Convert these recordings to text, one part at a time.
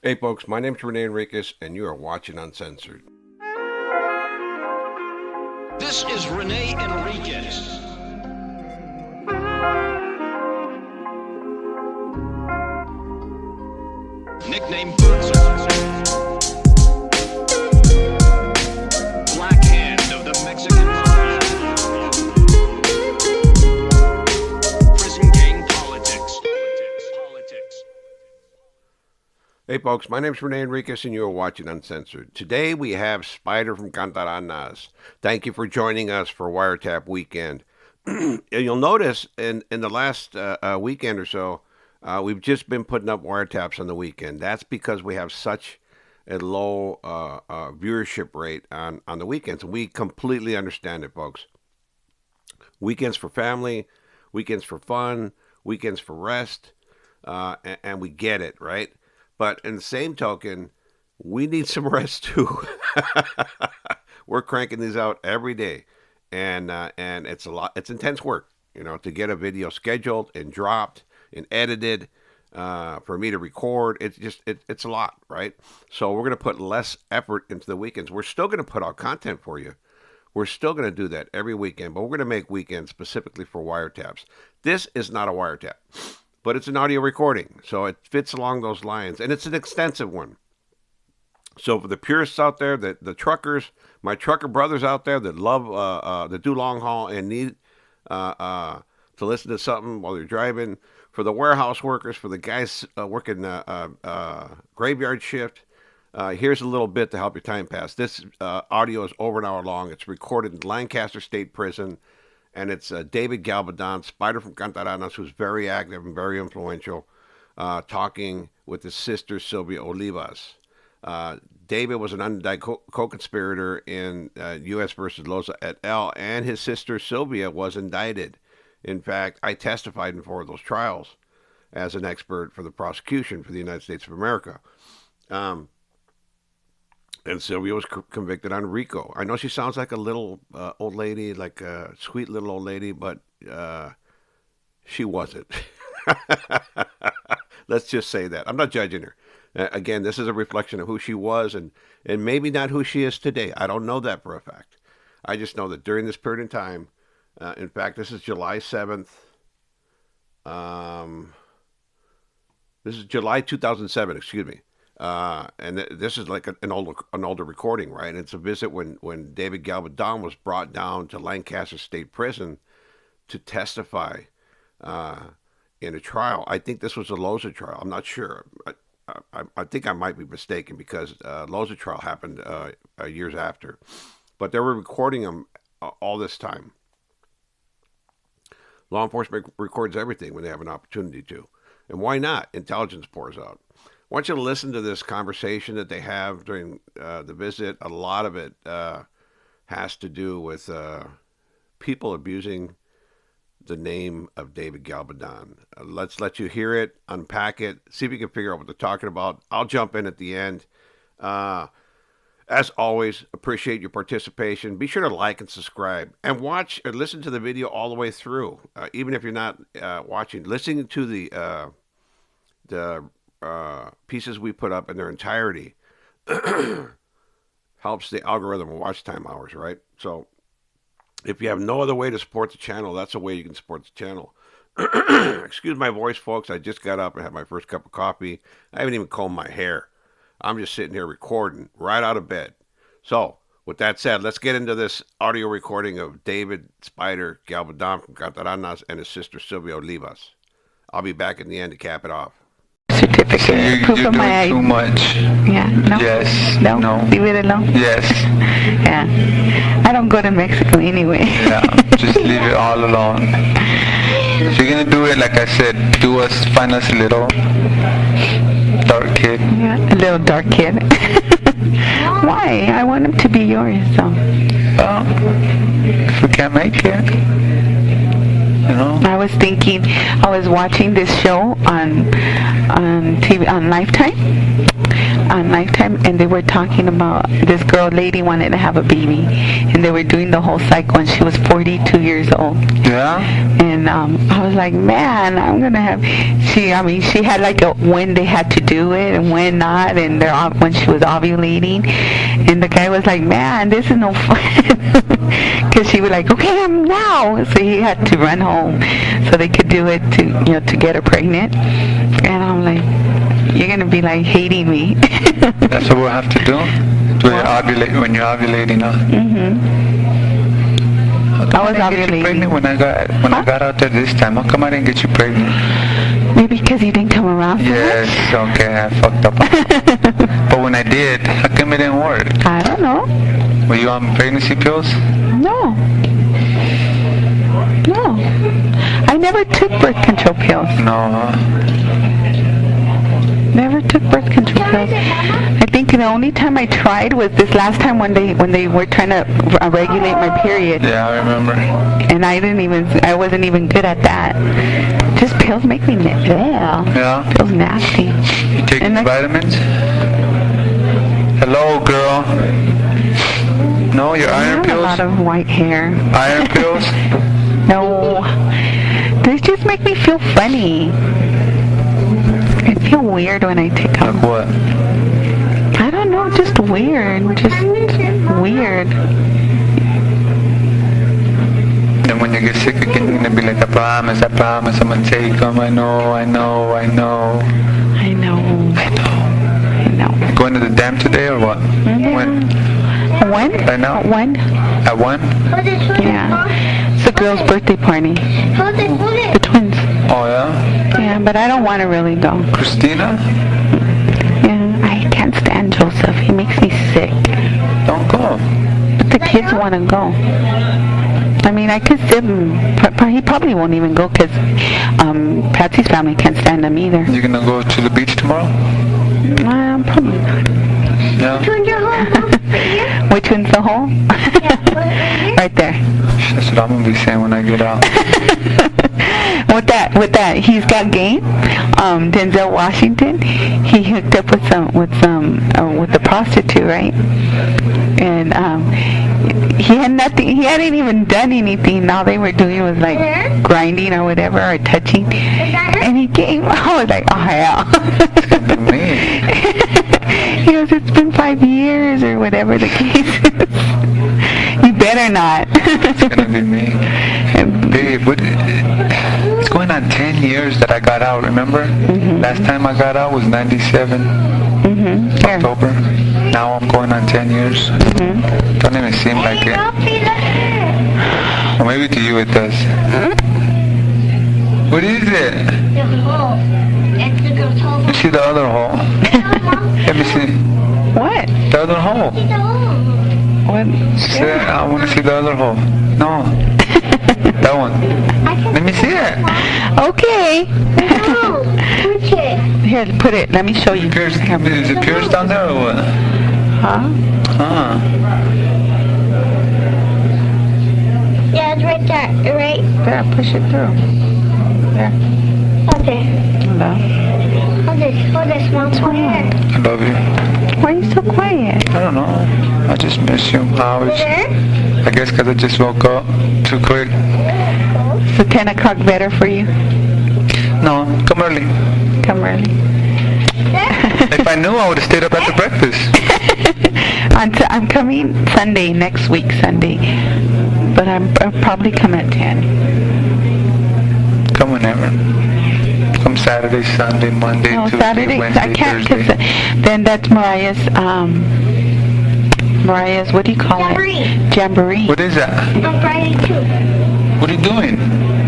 Hey folks, my name's Rene Enriquez and you are watching Uncensored. This is Rene Enriquez. Nickname Boots. Black Hand of the Mexican Mafia. Prison gang politics. Hey folks, my name's Rene Enriquez and you are watching Uncensored. Today we have Spider from Cantaranas. Thank you for joining us for Wiretap Weekend. You'll notice in the last weekend or so, we've just been putting up wiretaps on the weekend. That's because we have such a low viewership rate on the weekends. We completely understand it, folks. Weekends for family, weekends for fun, weekends for rest, and we get it, right? But in the same token, we need some rest too. We're cranking these out every day, and it's a lot. It's intense work, to get a video scheduled and dropped and edited, for me to record. It's a lot, right? So we're gonna put less effort into the weekends. We're still gonna put out content for you. We're still gonna do that every weekend, but we're gonna make weekends specifically for wiretaps. This is not a wiretap, but it's an audio recording, so it fits along those lines, and it's an extensive one. So for the purists out there, the truckers, my trucker brothers out there that love, that do long haul and need to listen to something while they're driving, for the warehouse workers, for the guys working graveyard shift, here's a little bit to help your time pass. This audio is over an hour long. It's recorded in Lancaster State Prison, and it's David Galvadon, Spider from Cantaranas, who's very active and very influential, talking with his sister, Silvia Olivas. David was an unindicted co-conspirator in U.S. versus Loza et al., and his sister, Silvia, was indicted. In fact, I testified in 4 of those trials as an expert for the prosecution for the United States of America. And Silvia was convicted on RICO. I know she sounds like a little old lady, like a sweet little old lady, but she wasn't. Let's just say that. I'm not judging her. Again, this is a reflection of who she was and maybe not who she is today. I don't know that for a fact. I just know that during this period of time, in fact, this is July 7th. This is July 2007, excuse me. And this is like an older recording, right? It's a visit when David Galvadon was brought down to Lancaster State Prison to testify in a trial. I think this was a Loza trial. I'm not sure. I think I might be mistaken because Loza trial happened years after. But they were recording him all this time. Law enforcement records everything when they have an opportunity to. And why not? Intelligence pours out. I want you to listen to this conversation that they have during the visit. A lot of it has to do with people abusing the name of David Galvadon. Let's let you hear it, unpack it, see if you can figure out what they're talking about. I'll jump in at the end. As always, appreciate your participation. Be sure to like and subscribe and watch or listen to the video all the way through. Even if you're not watching, listening to the pieces we put up in their entirety helps the algorithm of watch time hours, right? So if you have no other way to support the channel, that's a way you can support the channel. Excuse my voice, folks. I just got up and had my first cup of coffee. I haven't even combed my hair. I'm just sitting here recording right out of bed. So, with that said, let's get into this audio recording of David Spider Galvadon from Cantaranas and his sister Silvia Olivas. I'll be back in the end to cap it off. Certificate. So you're Proof of doing my too ID. much. Yeah. No. Yes. No. No. Leave it alone. Yes. Yeah. I don't go to Mexico anyway. Yeah. Just leave it all alone. If you're gonna do it, like I said, find us a little dark kid. Yeah. A little dark kid. Why? I want him to be yours. So. Well, if we can't make it, I was thinking, I was watching this show on TV, on Lifetime, and they were talking about this lady wanted to have a baby, and they were doing the whole cycle, and she was 42 years old. Yeah. And And I was like, man, I'm gonna have. She had like a when they had to do it and when not, and when she was ovulating. And the guy was like, man, this is no fun, because she was like, okay, I'm now. So he had to run home so they could do it to get her pregnant. And I'm like, you're gonna be like hating me. That's what we'll have to do. When you're ovulating, huh? I was ovulating. Pregnant when I got out there this time. How come I didn't get you pregnant? Maybe because you didn't come around. Yes, okay, I fucked up. But when I did, how come it didn't work? I don't know. Were you on pregnancy pills? No. I never took birth control pills. No. Never took birth control pills. I think the only time I tried was this last time when they were trying to regulate my period. Yeah, I remember. And I wasn't even good at that. Just pills make me Yeah. Pills nasty. You take vitamins? Hello, girl. No, your iron pills? I have a lot of white hair. Iron pills? No. They just make me feel funny. I feel weird when I take them. Like what? I don't know, just weird. Just weird. And when you get sick again, you're going to be like, I promise, I'm going to take them. I know. Going to the dam today or what? Mm-hmm. When? Right now? When? At 1? Yeah. It's the girl's birthday party. The twins. Oh, yeah? Yeah, but I don't want to really go. Christina? Yeah, I can't stand Joseph. He makes me sick. Don't go. But the kids want to go. I mean, I could sit him. He probably won't even go because Patsy's family can't stand him either. You gonna go to the beach tomorrow? Probably not. Yeah. Which one's the hole? Right there. That's what I'm gonna be saying when I get out. With that, he's got game. Denzel Washington, he hooked up with the prostitute, right? And he had nothing. He hadn't even done anything. All they were doing was like grinding or whatever, or touching. And he came. I was like, oh hell. He goes, it's been 5 years or whatever the case is. You better not. It's gonna be me. Babe, it's going on 10 years that I got out, remember? Mm-hmm. Last time I got out was 97. Mm-hmm. October. Now I'm going on 10 years. Mm-hmm. Don't even seem like it. Or maybe to you it does. What is it? The hole. It's the girl's hole. Let me see the other hole. Let me see. What? The other hole. See the hole. What? I want to see the other hole. No. That one. Let me see it. Okay. No. Push it. Here, put it. Let me show you. Is it pierced down there or what? Huh? Huh. Yeah, it's right there. Right? There, push it through. There. Okay. Hello. Hold this, Mom. What's wrong? I love you. Why are you so quiet? I don't know. I just miss you. I guess because I just woke up too quick. So 10 o'clock better for you? No, come early. Come early. If I knew, I would have stayed up at the breakfast. I'm coming Sunday, next week Sunday. But I'll probably come at 10. Come whenever. Come Saturday, Sunday, Monday, Tuesday, Saturday, Wednesday, I can't, Thursday. Then that's Mariah's, what do you call it? Jamboree. What is that? On Friday, too. What are you doing?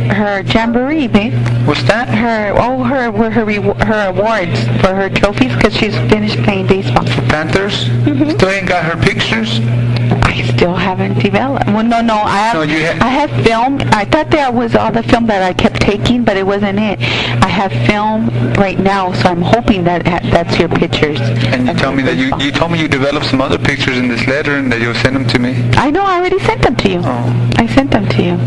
Her jamboree, babe. What's that? Her awards for her trophies because she's finished playing baseball. Panthers? Mm-hmm. Still ain't got her pictures? I still haven't developed. Well, no. I have film. I thought that was all the film that I kept taking, but it wasn't it. I have film right now, so I'm hoping that's your pictures. And you tell me that you told me you developed some other pictures in this letter and that you'll send them to me. I know. I already sent them to you. Oh. I sent them to you.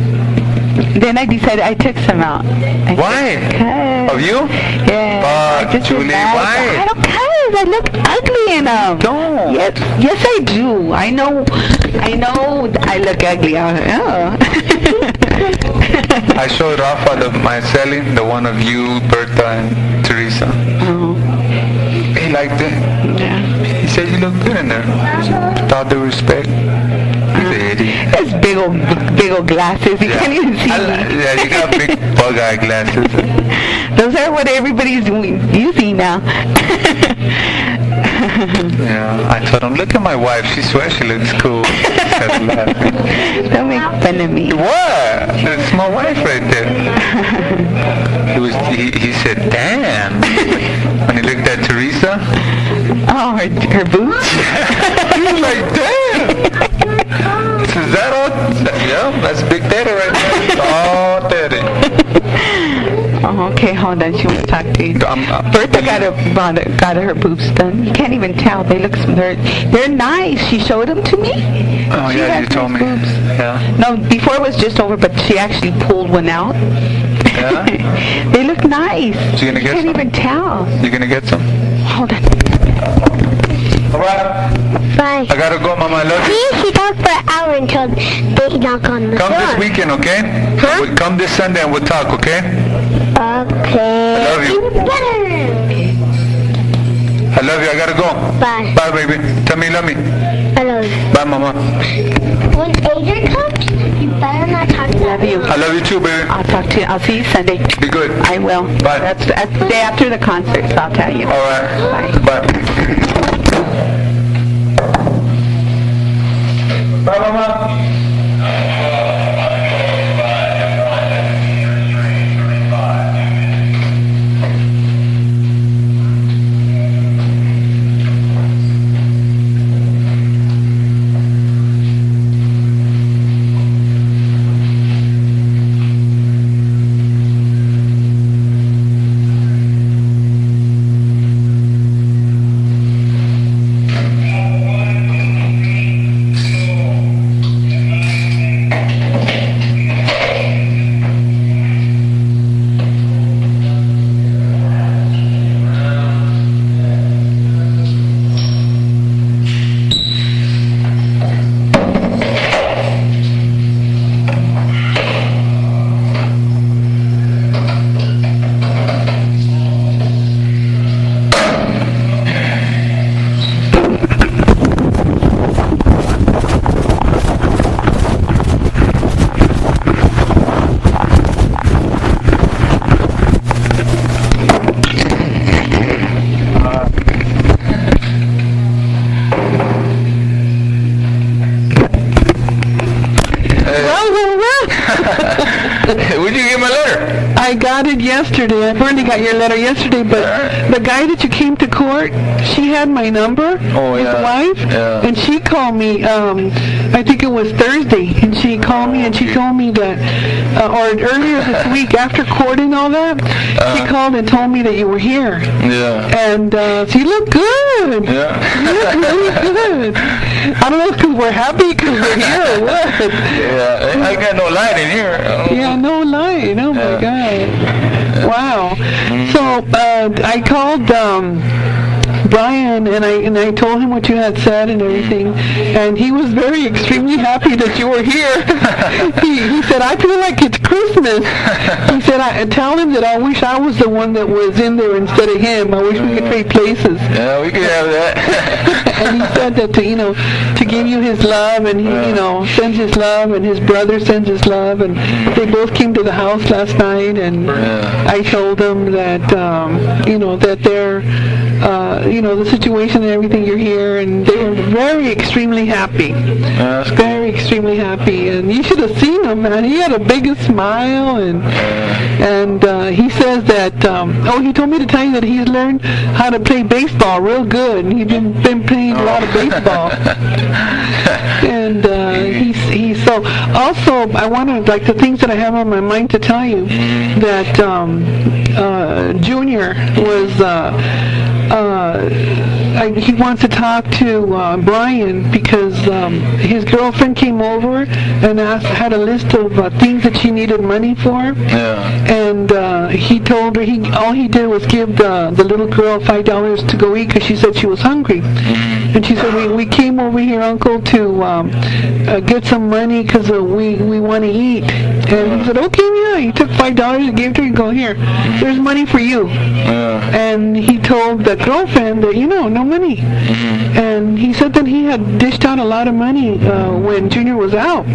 Then I decided I took some out. Why? Of you? Yeah. Julie, why? I don't care. I look ugly in them. Don't. Yes, I do. I know I look ugly. I showed off my selling, the one of you, Bertha, and Teresa. Oh. He liked it. Yeah. He said you look good in there. With all due respect. He's an idiot. That's big old glasses. You can't even see. Yeah, you got big bug-eye glasses. Those are what everybody's using now. Yeah, I told him, look at my wife. She swears she looks cool. Don't make fun of me. What? That's my wife right there. He said, damn. When he looked at Teresa. Oh, her boots? He was like, damn. Is that all? Yeah, that's big daddy right there. It's all daddy. Oh, okay, hold on. She wants to talk to you. Bertha got her boobs done. You can't even tell. They're nice. She showed them to me. Oh, She yeah, has you told me. nice boobs. Yeah. No, before it was just over, but she actually pulled one out. Yeah? They look nice. So you gonna get can't some? even tell. You gonna get some? Hold on. All right. Bye. I gotta go, Mama. I love you. See, she talked for an hour until they knock on the Come door. this weekend, okay? Huh? Come this Sunday and we'll talk, okay? Okay. I love you. Better. I love you. I gotta go. Bye. Bye, baby. Tell me you love me. I love you. Bye, Mama. When Adrian comes, you better not talk to Love you. I love you too, baby. I'll talk to you. I'll see you Sunday. Be good. I will. Bye. That's the day after the concert, so I'll tell you. All right. Bye. Bye. Bye, Mama. Where'd you get my letter? I got it yesterday. I finally got your letter yesterday, but the guy that you came to court, she had my number, Oh, his yeah. wife, Yeah. and she called me, I think it was Thursday, and she called me and she told me that, or earlier this week, after court and all that, she called and told me that you were here. Yeah. And so you look good. Yeah. You look really good. I don't know if because we're happy because we're here or what. Yeah. I got no light in here. Yeah, no lie. Oh my God. Wow. So I called Brian and I told him what you had said and everything, and he was very extremely happy that you were here. he said, I feel like it's Christmas. He said, I tell him that I wish I was the one that was in there instead of him. I wish we could trade places. Yeah, we could have that. And he said that to give you his love, and he sends his love, and his brother sends his love, and they both came to the house last night, and I told them that that they're the situation and everything, you're here, and they were very extremely happy. Very extremely happy, and you should have seen him, man. He had a biggest smile, and he says that he told me to tell you that he's learned how to play baseball real good, and he's been playing a lot of baseball. And he's so also I wanted, like, the things that I have on my mind to tell you, that Junior was he wants to talk to Brian because his girlfriend came over and had a list of things that she needed money for. Yeah. And he told her all he did was give the little girl $5 to go eat because she said she was hungry. And she said, we came over here, Uncle, to get some money because we want to eat. And he said, okay, yeah. He took $5 and gave it to her and go, here, there's money for you. And he told the girlfriend that, no money. And he said that he had dished out a lot of money when Junior was out.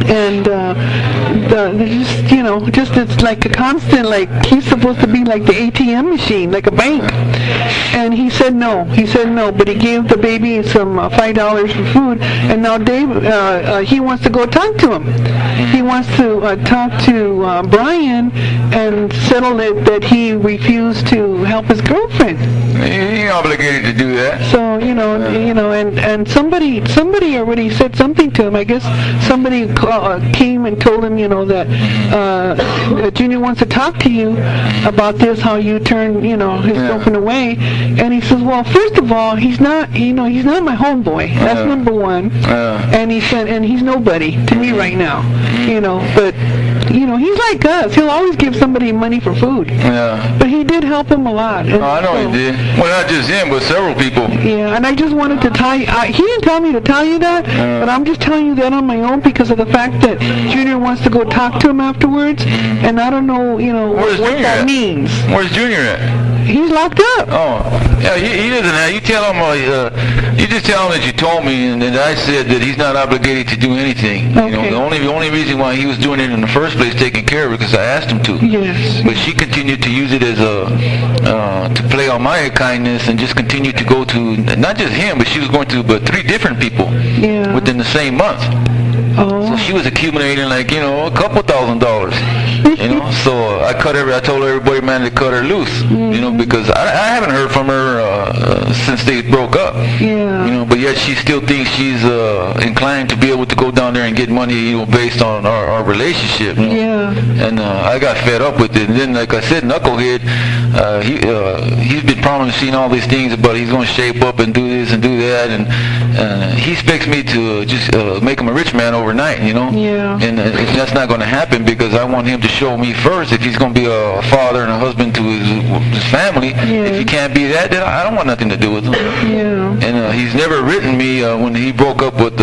And just it's like a constant, like he's supposed to be like the ATM machine, like a bank. And he said no, but he gave the baby some $5 for food. And now Dave, he wants to go talk to him. He wants to talk to Brian and settle it that he refused to help his girlfriend. He ain't obligated to do that. So and somebody already said something to him. I guess somebody came and told him, that Junior wants to talk to you about this, how you turned, his girlfriend away. And he says, well, first of all, he's not my homeboy. That's number one. And he said, and he's nobody to me right now. But he's like us. He'll always give somebody money for food. But he did help him a lot. And I know he did. Well, not just him, but several people. Yeah, and I just wanted to tell you, he didn't tell me to tell you that, but I'm just telling you that on my own because of the fact that Junior wants to go talk to him afterwards, and I don't know, what that means. Where's Junior at? He's locked up. Oh, yeah, he doesn't have. You tell him, you just tell him that you told me, and that I said that he's not obligated to do anything. Okay. The only reason why he was doing it in the first place, taking care of it, because I asked him to. Yes. But she continued to use it as to play on my kindness, and just continued to go to not just him, but she was going to 3 different people within the same month. So she was accumulating a couple $1,000s. So I told everybody, man, to cut her loose. Because I haven't heard from her since they broke up. But yet she still thinks she's inclined to be able to go down there and get money, based on our relationship. And I got fed up with it. And then, like I said, Knucklehead, he's been promising all these things about he's going to shape up and do this and do that, and he expects me to just make him a rich man overnight, And that's not going to happen because I want him to show me first if he's going to be a father and a husband to his family. If he can't be that, then I don't want nothing to do with him. And he's never written me when he broke up with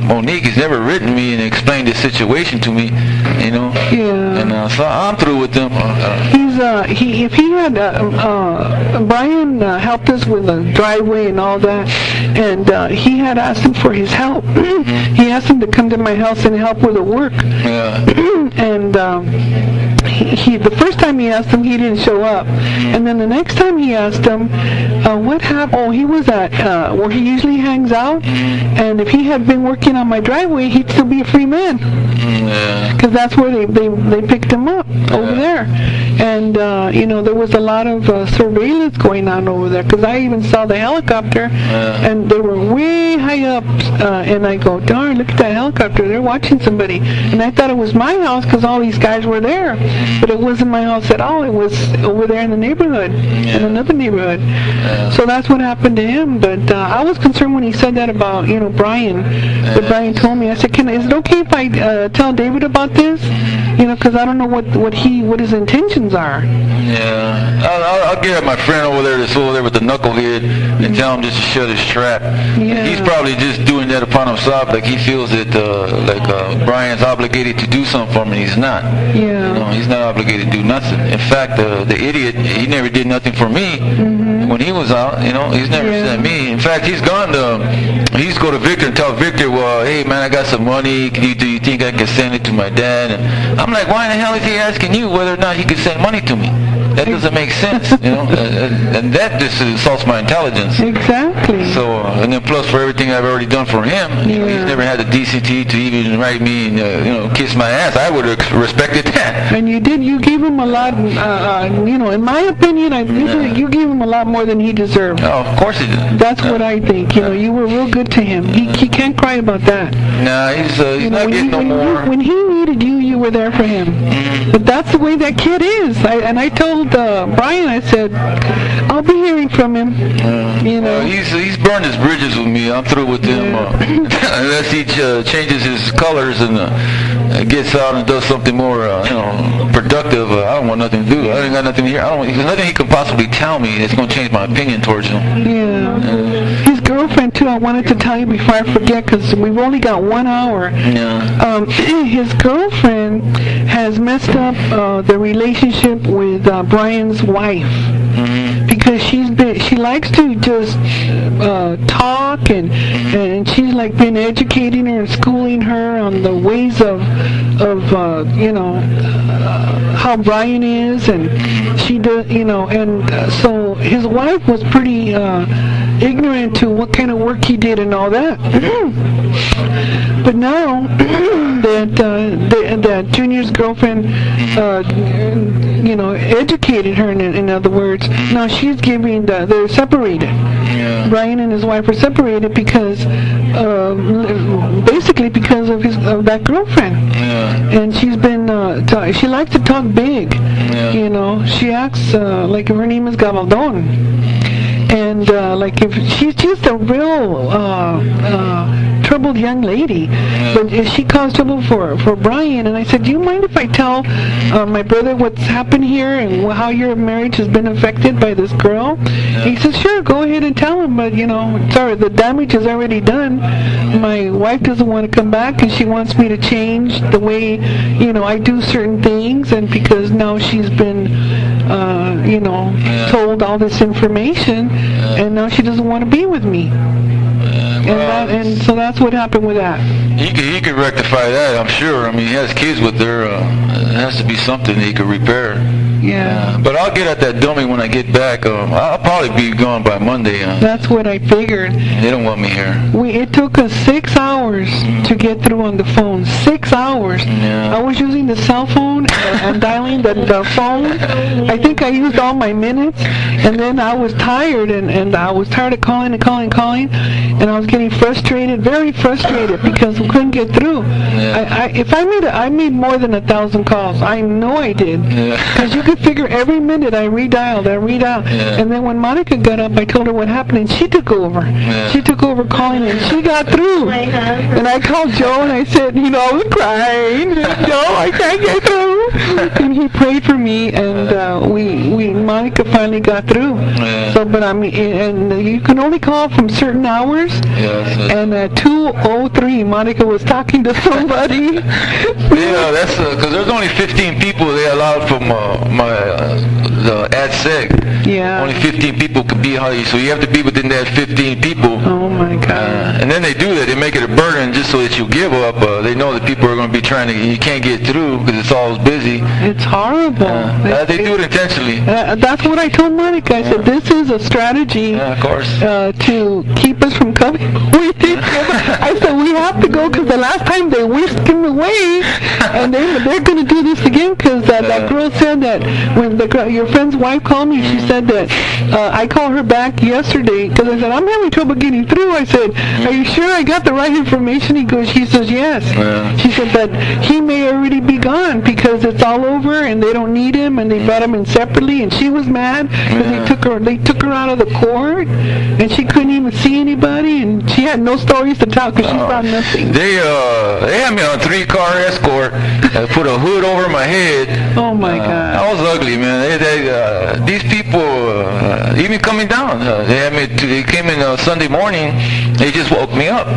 Monique. He's never written me and explained the situation to me, And so I'm through with them. If he had Brian helped us with the driveway and all that, and he had asked him for his help. He asked him to come to my house and help with the work. And the first time he asked him, he didn't show up. And then the next time he asked him, what happened? Oh, he was at where he usually hangs out. And if he had been working on my driveway, he'd still be a free man. Because that's where they picked him up over there. And there was a lot of surveillance going on over there. Because I even saw the helicopter, and they were way high up. And I go, darn, look at that helicopter. They're watching somebody. And I thought it was my house because all these guys were there. But it wasn't my house at all. It was over there in the neighborhood, in another neighborhood. So that's what happened to him. But I was concerned when he said that about, Brian. But Brian told me, I said, is it okay if I tell David about this? Because I don't know what his intentions are. I'll get my friend over there that's over there with the knucklehead and tell him just to shut his trap. He's probably just doing that upon himself, like he feels that Brian's obligated to do something for him, and he's not. He's not obligated to do nothing. In fact, the idiot, he never did nothing for me when he was out. He's never sent me. In fact, he's gone to go to Victor and tell Victor, well, hey man, I got some money. Do you think I can send it to my dad? And I'm like, why in the hell is he asking you whether or not he can send money to me? That doesn't make sense, and that just insults my intelligence. Exactly. So, and then plus for everything I've already done for him, he's never had the decency to even write me and kiss my ass. I would have respected that. And you did. You gave him a lot. In my opinion, you gave him a lot more than he deserved. Oh, of course he did. That's what I think. You were real good to him. He can't cry about that. Nah, he's not getting no more. When he needed you, you were there for him. But that's the way that kid is. I told Brian, I said, I'll be hearing from him. You know, he's burned his bridges with me. I'm through with him. Unless he changes his colors and gets out and does something more, productive. I don't want nothing to do. I ain't got nothing here. There's nothing he could possibly tell me that's going to change my opinion towards him. Yeah. His girlfriend too. I wanted to tell you before I forget, because we've only got 1 hour. Yeah. His girlfriend has messed up the relationship with Brian's wife. Because she likes to just talk and she's like been educating her and schooling her on the ways of how Brian is, and she does, and so his wife was pretty ignorant to what kind of work he did and all that. But now that Junior's girlfriend, educated her. In other words, now she's giving. They're separated. Yeah. Brian and his wife are separated because, basically because of that girlfriend. Yeah. And she's been. She likes to talk big. Yeah. She acts like if her name is Gabaldon. And like if she's just a real troubled young lady, but she caused trouble for Brian. And I said, do you mind if I tell my brother what's happened here and how your marriage has been affected by this girl? And he says, sure, go ahead and tell him, but sorry, the damage is already done. My wife doesn't want to come back, and she wants me to change the way I do certain things, and because now she's been told all this information, and now she doesn't want to be with me. And so that's what happened with that. He could rectify that, I'm sure. I mean, he has kids with her. It has to be something he could repair. Yeah. But I'll get at that dummy when I get back. I'll probably be gone by Monday. That's what I figured. They don't want me here. It took us 6 hours to get through on the phone. 6 hours. Yeah. I was using the cell phone and dialing the phone. I think I used all my minutes, and then I was tired, and I was tired of calling, and I was getting frustrated, very frustrated, because we couldn't get through. Yeah. I made more than 1,000 calls. I know I did. Because you could figure every minute I redialed. Yeah. And then when Monica got up, I told her what happened, and she took over. Yeah. She took over calling, and she got through. And I called Joe, and I said, I was crying. Joe, I can't get through. And he prayed for me, and Monica finally got through. Yeah. So, but I mean, and you can only call from certain hours. And at 2:03, Monica was talking to somebody. Yeah, that's because there's only 15 people they allowed from the AdSeg. Yeah. Only 15 people could be here, so you have to be within that 15 people. Oh my God. And then they do that. They make it a burden just so that you give up. They know that people are going to be trying to. You can't get through because it's always busy. It's horrible. They do it intentionally. That's what I told Monica. I said, this is a strategy of course. to keep us from coming. I said, we have to go because the last time they whisked him away, and they're going to do this again because that girl said that when your friend's wife called me, she said that I called her back yesterday because I said, I'm having trouble getting through. I said, are you sure I got the right information? She says, yes. She said that he may already be gone because it's all over and they don't need him, and they brought him in separately, and she was mad because they took her out of the court, and she couldn't even see anybody, and she had no stories to tell because she saw nothing. They had me on a 3-car escort, put a hood over my head. Oh my God. I was ugly, man. These people, even coming down, they came in Sunday morning, they just woke me up.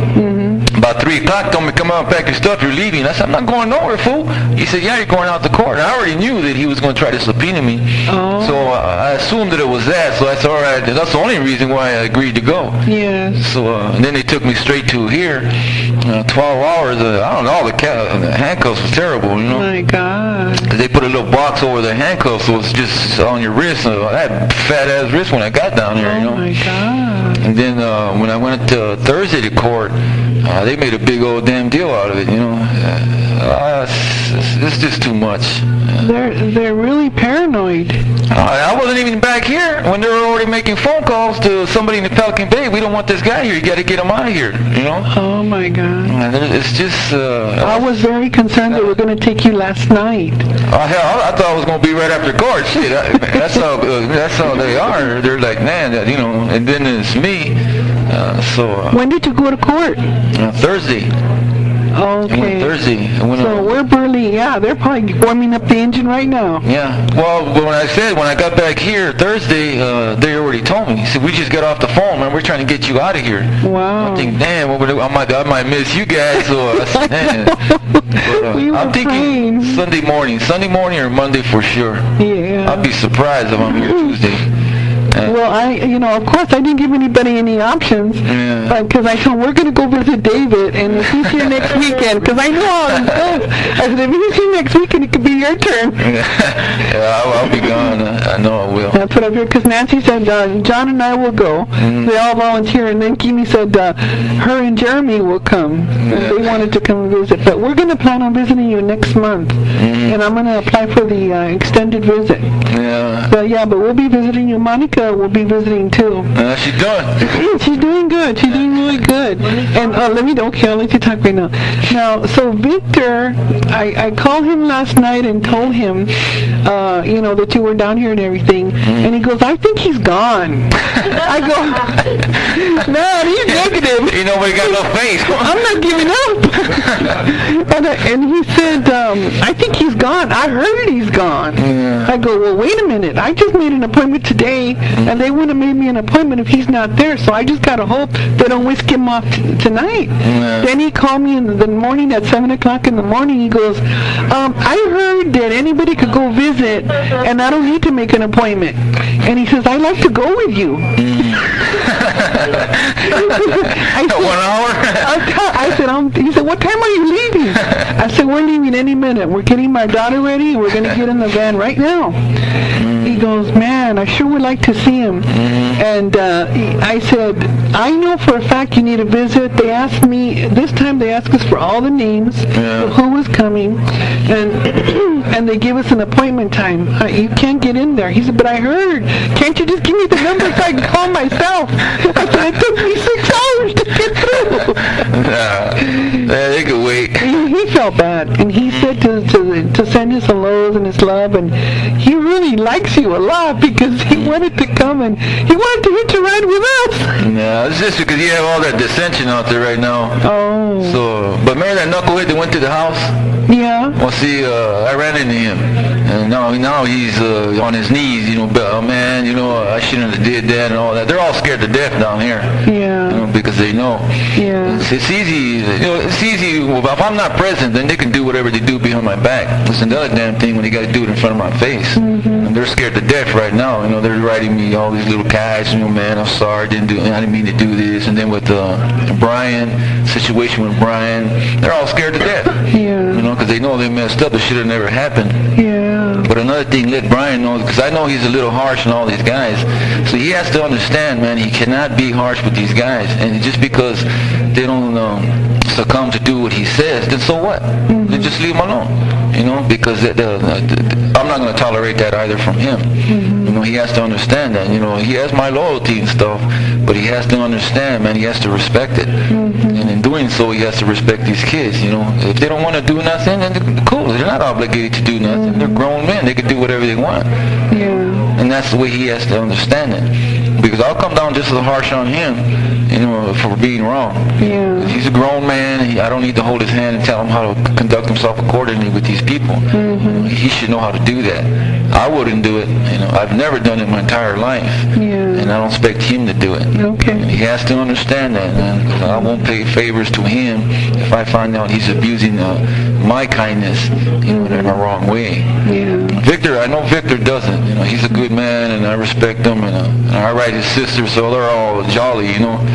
About 3 o'clock, told me, come out and pack your stuff, you're leaving. I said, I'm not going nowhere, fool. He said, yeah, you're going out the court. And I already knew that he was going to try to subpoena me. Oh. So I assumed that it was that. So I said, all right, that's the only reason why I agreed to go. Yes. So and then they took me straight to here, 12 hours. I don't know, the handcuffs was terrible, Oh my God. They put a little box over the handcuffs, so it's just on your wrist. I had fat-ass wrist when I got down here, Oh my God. And then when I went to Thursday to court, they made a big old damn deal out of it, It's just too much. They're really paranoid. I wasn't even back here when they were already making phone calls to somebody in the Pelican Bay. We don't want this guy here. You got to get him him out of here, you know? Oh my God. And it's just... I was very concerned they were going to take you last night. Oh, hell, I thought it was going to be right after court. Shit, that's how they are. They're like, man, you know, and then it's me. When did you go to court? Thursday. Okay. Thursday. So we're Burley. Yeah, they're probably warming up the engine right now. Yeah. Well, when I got back here Thursday, they already told me. He said, we just got off the phone, man. We're trying to get you out of here. Wow. I'm thinking, damn, I might miss you guys. So I said, damn. But, I'm thinking Sunday morning or Monday for sure. Yeah. I'll be surprised if I'm here Tuesday. Well, of course, I didn't give anybody any options, because I told them we're going to go visit David, and if he's here next weekend, because I know how it goes. I said, if he's here next weekend, it could be your turn. Yeah, I'll be gone. I know I will. That's what I heard, because Nancy said, John and I will go. They all volunteer, and then Kimi said her and Jeremy will come. They wanted to come and visit, but we're going to plan on visiting you next month, and I'm going to apply for the extended visit. Yeah. But we'll be visiting you. Monica will be visiting too. She's doing? She's doing good. She's doing really good. And I'll let you talk right now. Now, so Victor, I called him last night and told him, that you were down here and everything. And he goes, I think he's gone. I go, man, he's negative. He nobody got no face. I'm not giving up. and he said, I think he's gone. I heard he's gone. Yeah. I go, well, wait a minute. I just made an appointment today, and they wouldn't have made me an appointment if he's not there. So I just got to hope they don't whisk him off tonight. Yeah. Then he called me in the morning at 7 o'clock in the morning. He goes, I heard that anybody could go visit, and I don't need to make an appointment. And he says, I'd like to go with you. I said, 1 hour? He said, what time are you leaving? I said, we're leaving any minute. We're getting my daughter ready, and we're going to get in the van right now. He goes, man, I sure would like to see him. And I said, I know for a fact you need a visit. They asked me, this time they asked us for all the names, of who was coming, and they gave us an appointment time. You can't get in there. He said, but I heard. Can't you just give me the number so I can call myself? I said, it took me 6 hours to get through. They could wait. He felt bad, and he said to send his hellos and his love, and he really likes you a lot because he wanted to come and he wanted to hitch a ride with us. No, it's just because you have all that dissension out there right now. Oh. So, but remember that knucklehead that went to the house? Yeah. Well, see, I ran into him, and now he's on his knees, man, I shouldn't have did that and all that. They're all scared to death down here. Yeah. Because they know. Yeah. It's easy, it's easy, if I'm not present, then they can do whatever they do behind my back. It's another damn thing when they got to do it in front of my face. And they're scared to death right now. They're writing me all these little guys, man, I'm sorry, I didn't mean to do this. And then with Brian, situation with Brian, they're all scared to death. Yeah. Because they know they messed up. It should have never happened. Yeah. But another thing, let Brian know, because I know he's a little harsh on all these guys. So he has to understand, man, he cannot be harsh with these guys. And just because they don't succumb to do what he says, then so what? Then just leave him alone. Because I'm not going to tolerate that either from him. He has to understand that. He has my loyalty and stuff, but he has to understand, man, he has to respect it. And in doing so, he has to respect these kids. If they don't want to do nothing, then cool. They're not obligated to do nothing. They're grown men. They can do whatever they want. Yeah. And that's the way he has to understand it. Because I'll come down just as harsh on him, for being wrong. Yeah. He's a grown man. I don't need to hold his hand and tell him how to conduct himself accordingly with these people. He should know how to do that. I wouldn't do it. I've never done it my entire life. Yeah. And I don't expect him to do it. Okay. And he has to understand that, man. Because I won't pay favors to him if I find out he's abusing my kindness, in a wrong way. Yeah. Victor, I know Victor doesn't. He's a good man, and I respect him, and I write his sister, so they're all jolly,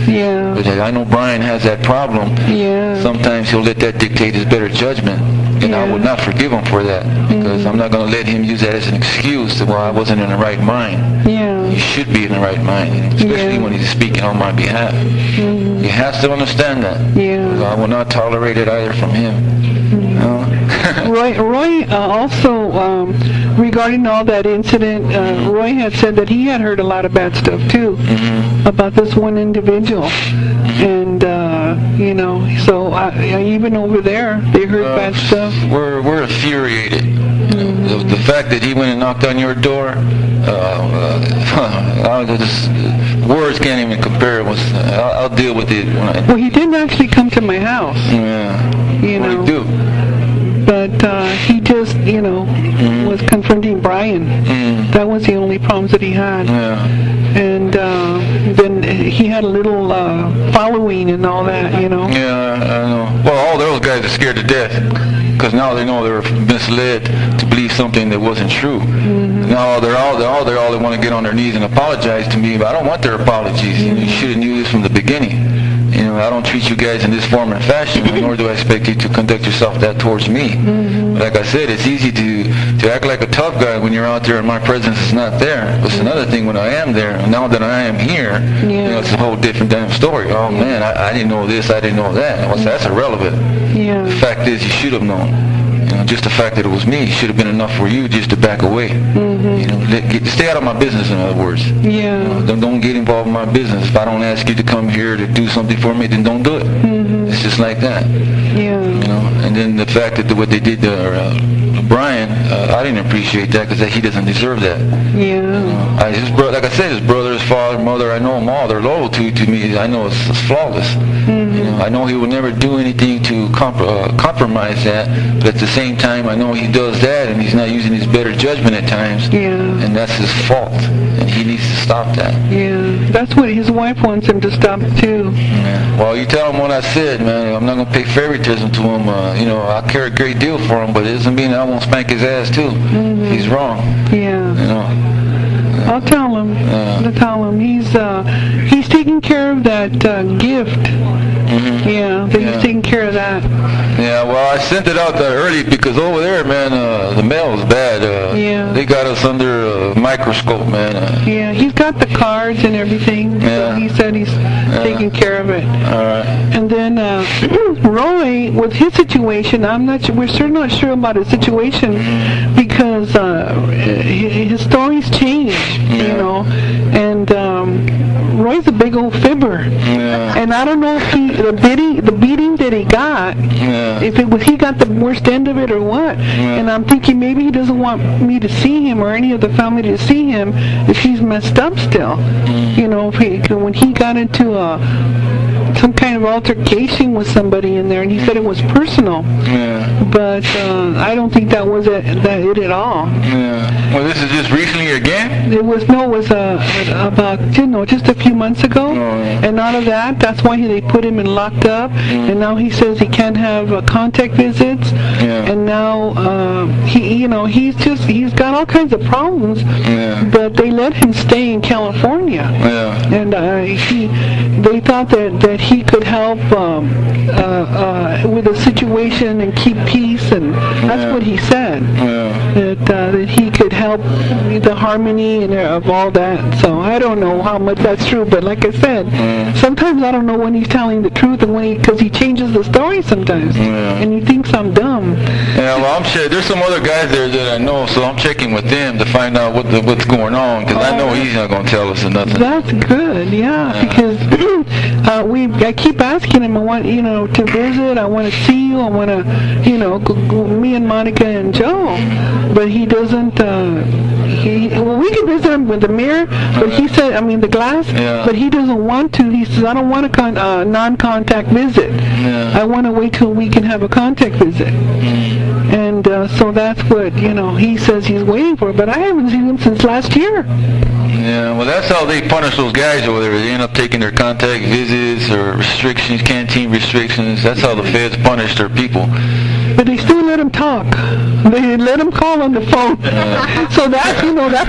Yeah. But I know Brian has that problem. Yeah. Sometimes he'll let that dictate his better judgment, and I would not forgive him for that, because I'm not going to let him use that as an excuse that, I wasn't in the right mind. Yeah. He should be in the right mind, especially when he's speaking on my behalf. He has to understand that. Yeah. I will not tolerate it either from him. Roy also, regarding all that incident, Roy had said that he had heard a lot of bad stuff too about this one individual, and you know, so even over there, they heard bad stuff. We're infuriated. The fact that he went and knocked on your door, words can't even compare. I'll deal with it. Well, he didn't actually come to my house. Yeah. You know. What did he do? But he just, you know, was confronting Brian. That was the only problems that he had. Yeah. And then he had a little following and all that, you know. Yeah, I know. Well, all those guys are scared to death because now they know they're misled to believe something that wasn't true. Now they want to get on their knees and apologize to me, but I don't want their apologies. You should have knew this from the beginning. You know, I don't treat you guys in this form and fashion, nor do I expect you to conduct yourself that towards me. But like I said, it's easy to act like a tough guy when you're out there and my presence is not there. But it's another thing when I am there. And now that I am here, you know, it's a whole different damn story. Oh man, I didn't know this, I didn't know that. Well, that's irrelevant. Yeah. The fact is, you should have known. You know, just the fact that it was me should have been enough for you just to back away. You know, stay out of my business, in other words. Yeah. You know, don't get involved in my business. If I don't ask you to come here to do something for me, then don't do it. It's just like that. Yeah. You know, and then the fact that what they did to Brian, I didn't appreciate that because he doesn't deserve that. Yeah. His brother, like I said, his brother, his father, mother, I know them all. They're loyal to me. I know it's flawless. You know, I know he will never do anything to compromise that, but at the same time, I know he does that, and he's not using his better judgment at times. Yeah. And that's his fault, and he needs to stop that. Yeah. That's what his wife wants him to stop too. Yeah. Well, you tell him what I said, man. I'm not gonna pay favoritism to him. You know, I care a great deal for him, but it doesn't mean I won't spank his ass too. He's wrong. Yeah. You know. I'll tell him. I'll tell him. He's taking care of that gift. Yeah, he's taking care of that. Yeah, well, I sent it out early because over there, man, the mail is bad. Yeah. They got us under a microscope, man. Yeah, he's got the cards and everything. Yeah. So he said he's taking care of it. All right. And then Roy, with his situation, we're still not sure about his situation because his stories change, you know, and Roy's a big old fibber. Yeah. And I don't know if the beating that he got, if he got the worst end of it or what. And I'm thinking maybe he doesn't want me to see him or any of the family to see him if he's messed up still. You know, when he got into some kind of altercation with somebody in there, and he said it was personal. Yeah. But I don't think that was it at all. Yeah. Well, this is just recently again? It was about, you know, just a few months ago. And out of that's why they put him in locked up. And now he says he can't have contact visits. And now he's got all kinds of problems. But they let him stay in California. And they thought that he could help with the situation and keep peace, and that's what he said. That he could help the harmony and of all that. So I don't know how much that's true, but like I said, sometimes I don't know when he's telling the truth and because he changes the story sometimes, and he thinks I'm dumb. Yeah, well, I'm sure there's some other guys there that I know, so I'm checking with them to find out what's going on, because I know he's not going to tell us nothing. That's good, because I keep asking him, I want, to visit, I want to see you, I want to, me and Monica and Joe, but he doesn't, we can visit him with the mirror, but he said, the glass, but he doesn't want to. He says, I don't want a non-contact visit. I want to wait till we can have a contact visit. And so that's what, he says he's waiting for, but I haven't seen him since last year. Yeah, well, that's how they punish those guys over there. They end up taking their contact visits or restrictions, canteen restrictions. That's how the feds punish their people. But they still let him talk. They let him call on the phone. So that's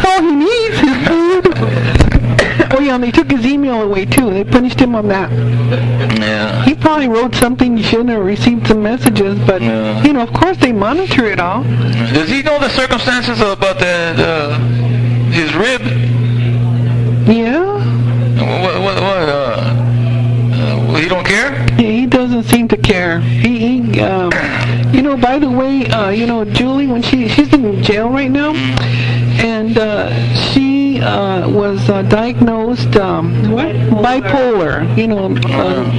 all he needs, his food. Oh yeah, and they took his email away too. They punished him on that. Yeah. He probably wrote something he shouldn't have, received some messages, but of course they monitor it all. Does he know the circumstances about his rib? Yeah. He don't care? He doesn't seem to care. By the way, Julie, when she's in jail right now, and she was was diagnosed bipolar,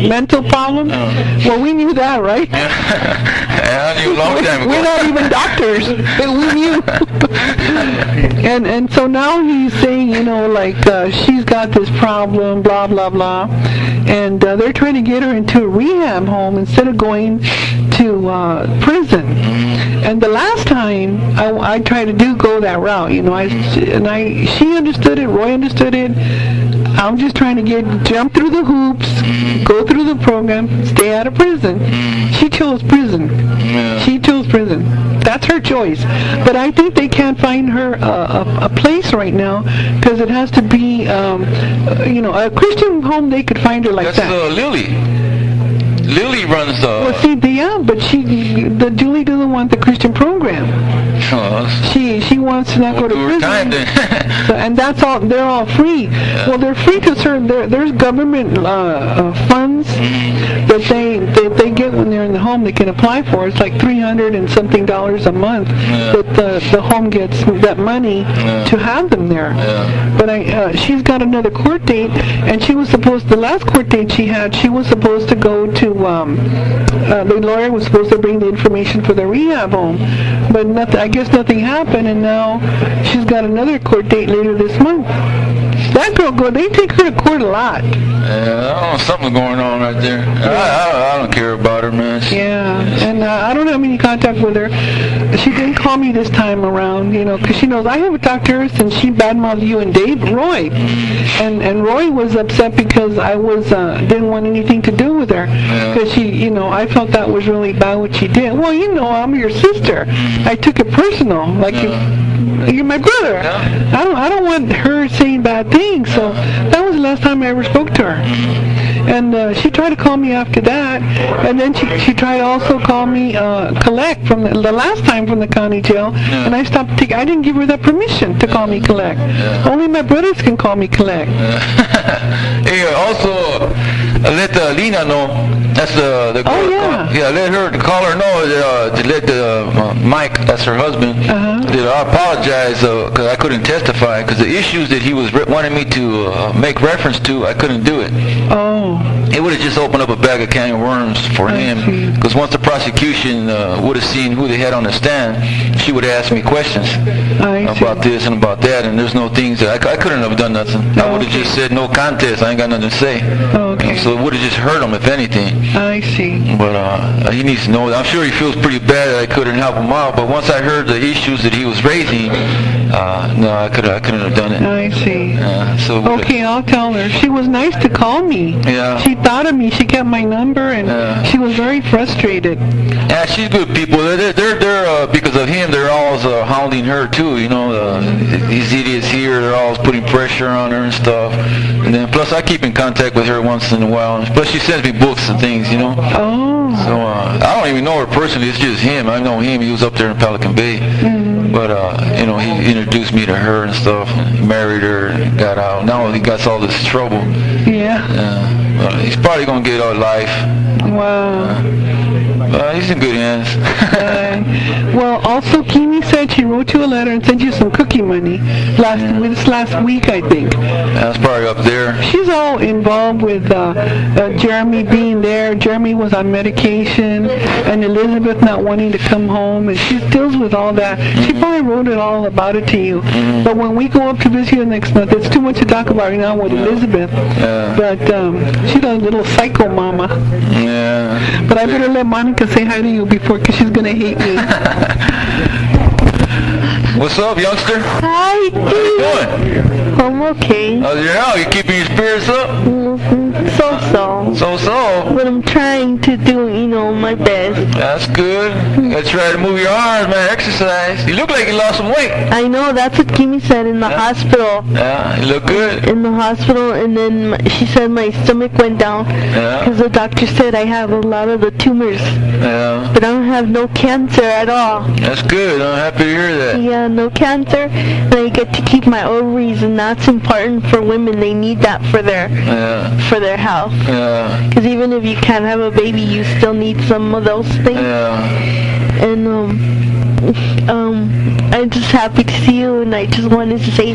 mental problem. Well, we knew that, right? Yeah, I knew a long time ago. We're not even doctors, but we knew. and so now he's saying, she's got this problem, blah, blah, blah. And they're trying to get her into a rehab home instead of going to prison. And the last time I tried to go that route, she understood it, Roy understood it. I'm just trying to jump through the hoops, go through the program, stay out of prison. She chose prison. She chose prison. That's her choice. But I think they can't find her a place right now because it has to be, a Christian home. They could find her like that. That's Lily. Lily runs the... Well, see, but Julie doesn't want the Christian program. She wants to not go to prison. And that's all. They're all free. Well, they're free to serve. There's government funds that they get when they're in the home. They can apply for. It's like $300 and something a month that the home gets that money to have them there. But she's got another court date, and the last court date she had, she was supposed to go to. The lawyer was supposed to bring the information for the rehab home, but I guess nothing happened, and now she's got another court date later this month. That girl, they take her to court a lot. Yeah, I don't know, something's going on right there. I don't care about her, man. And I don't have any contact with her. She didn't call me this time around, because she knows I haven't talked to her since she badmouthed you and Roy. And Roy was upset because I didn't want anything to do with her. Because I felt that was really bad what she did. Well, I'm your sister. I took it personal, like you're my brother. I don't want her saying bad things. So that was the last time I ever spoke to her. And she tried to call me after that, and then she tried to also call me collect from the last time from the county jail, and I stopped. I didn't give her that permission to call me collect. Only my brothers can call me collect. Hey, also let Lena know. That's the girl. Oh yeah. Let her call her know to let Mike, that's her husband. That I apologize because I couldn't testify because the issues that he was wanting me to make reference to, I couldn't do it. Oh. It would have just opened up a bag of can of worms for him. Because once the prosecution would have seen who they had on the stand, she would have asked me questions about this and about that, and there's no things that I couldn't have done nothing. I would have just said no contest. I ain't got nothing to say. Okay. So it would have just hurt him if anything. I see. But he needs to know. I'm sure he feels pretty bad that I couldn't help him out. But once I heard the issues that he was raising, no, I couldn't have done it. I see. Okay, I'll tell her. She was nice to call me. Yeah. She thought of me. She kept my number, and she was very frustrated. Yeah, she's good people. They're because of him. They're always hounding her too. These idiots here. They're always putting pressure on her and stuff. And then plus, I keep in contact with her once in a while. Plus, she sends me books and things. Oh. So I don't even know her personally. It's just him. I know him. He was up there in Pelican Bay. But he introduced me to her and stuff. And he married her and got out. Now he got all this trouble. Yeah. He's probably gonna get out life. Wow. He's in good hands. Well, also, Kimi said she wrote you a letter and sent you some cookie money last week, I think. That's probably up there. She's all involved with Jeremy being there. Jeremy was on medication, and Elizabeth not wanting to come home, and she deals with all that. She probably wrote it all about it to you. But when we go up to visit you next month, it's too much to talk about right now with Elizabeth. But she's a little psycho mama. Yeah. But I better let Monica say hi to you before, because she's going to hate me. What's up, youngster? Hi, How you doing? I'm okay. You keeping your spirits up? So. So. But I'm trying to do, my best. That's good. You gotta try to move your arms, man. Exercise. You look like you lost some weight. I know, that's what Kimi said in the hospital. Yeah, you look good. In the hospital, and then she said my stomach went down. Because the doctor said I have a lot of the tumors. Yeah. But I don't have no cancer at all. That's good. I'm happy to hear that. Yeah, no cancer. And I get to keep my ovaries, and that's important for women. They need that for their health. Yeah. Because even if you can't have a baby, you still need some of those things. Yeah. And I'm just happy to see you, and I just wanted to say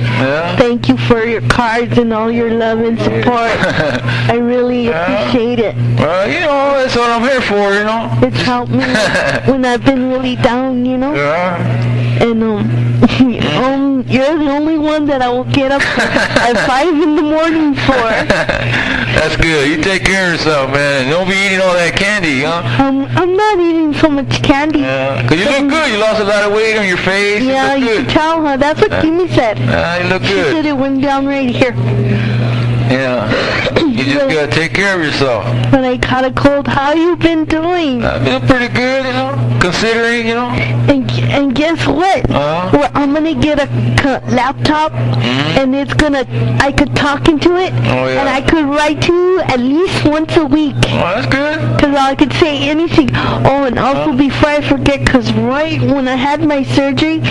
thank you for your cards and all your love and support. I really appreciate it. Well, you know, that's what I'm here for, you know. It's helped me when I've been really down, you know. And you're the only one that I will get up at 5 in the morning for. That's good. You take care of yourself, man. Don't be eating all that candy, huh? I'm not eating so much candy. Yeah, 'cause you look good. You lost a lot of weight on your face. Yeah, you you look can good. tell, huh? That's what Kimmy said. You look She good. said it went down right here. Yeah. You just gotta take care of yourself. When I caught a cold, how you been doing? I've been pretty good, you know, considering, you know. And guess what? Well, I'm gonna get a laptop, and I could talk into it, and I could write to you at least once a week. Oh, that's good. Because I could say anything. Oh, and also before I forget, because right when I had my surgery,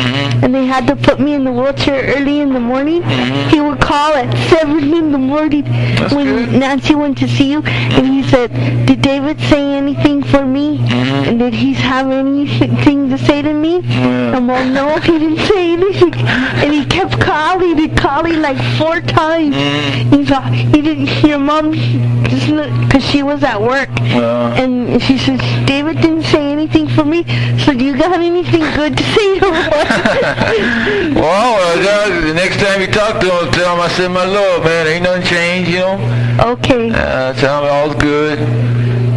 and they had to put me in the wheelchair early in the morning, he would call at 7 in the morning when Nancy went to see you, and he said, did David say anything for me? And did he have anything to say to me? And well, no, he didn't say anything. And he kept calling and calling like 4 times. He thought, your mom, because she was at work, and she said, David didn't say anything for me, so do you got anything good to say to her? Well, the next time you talk to him, tell him I said my love, man. Ain't nothing changed, you know. Okay. Tell him all's good.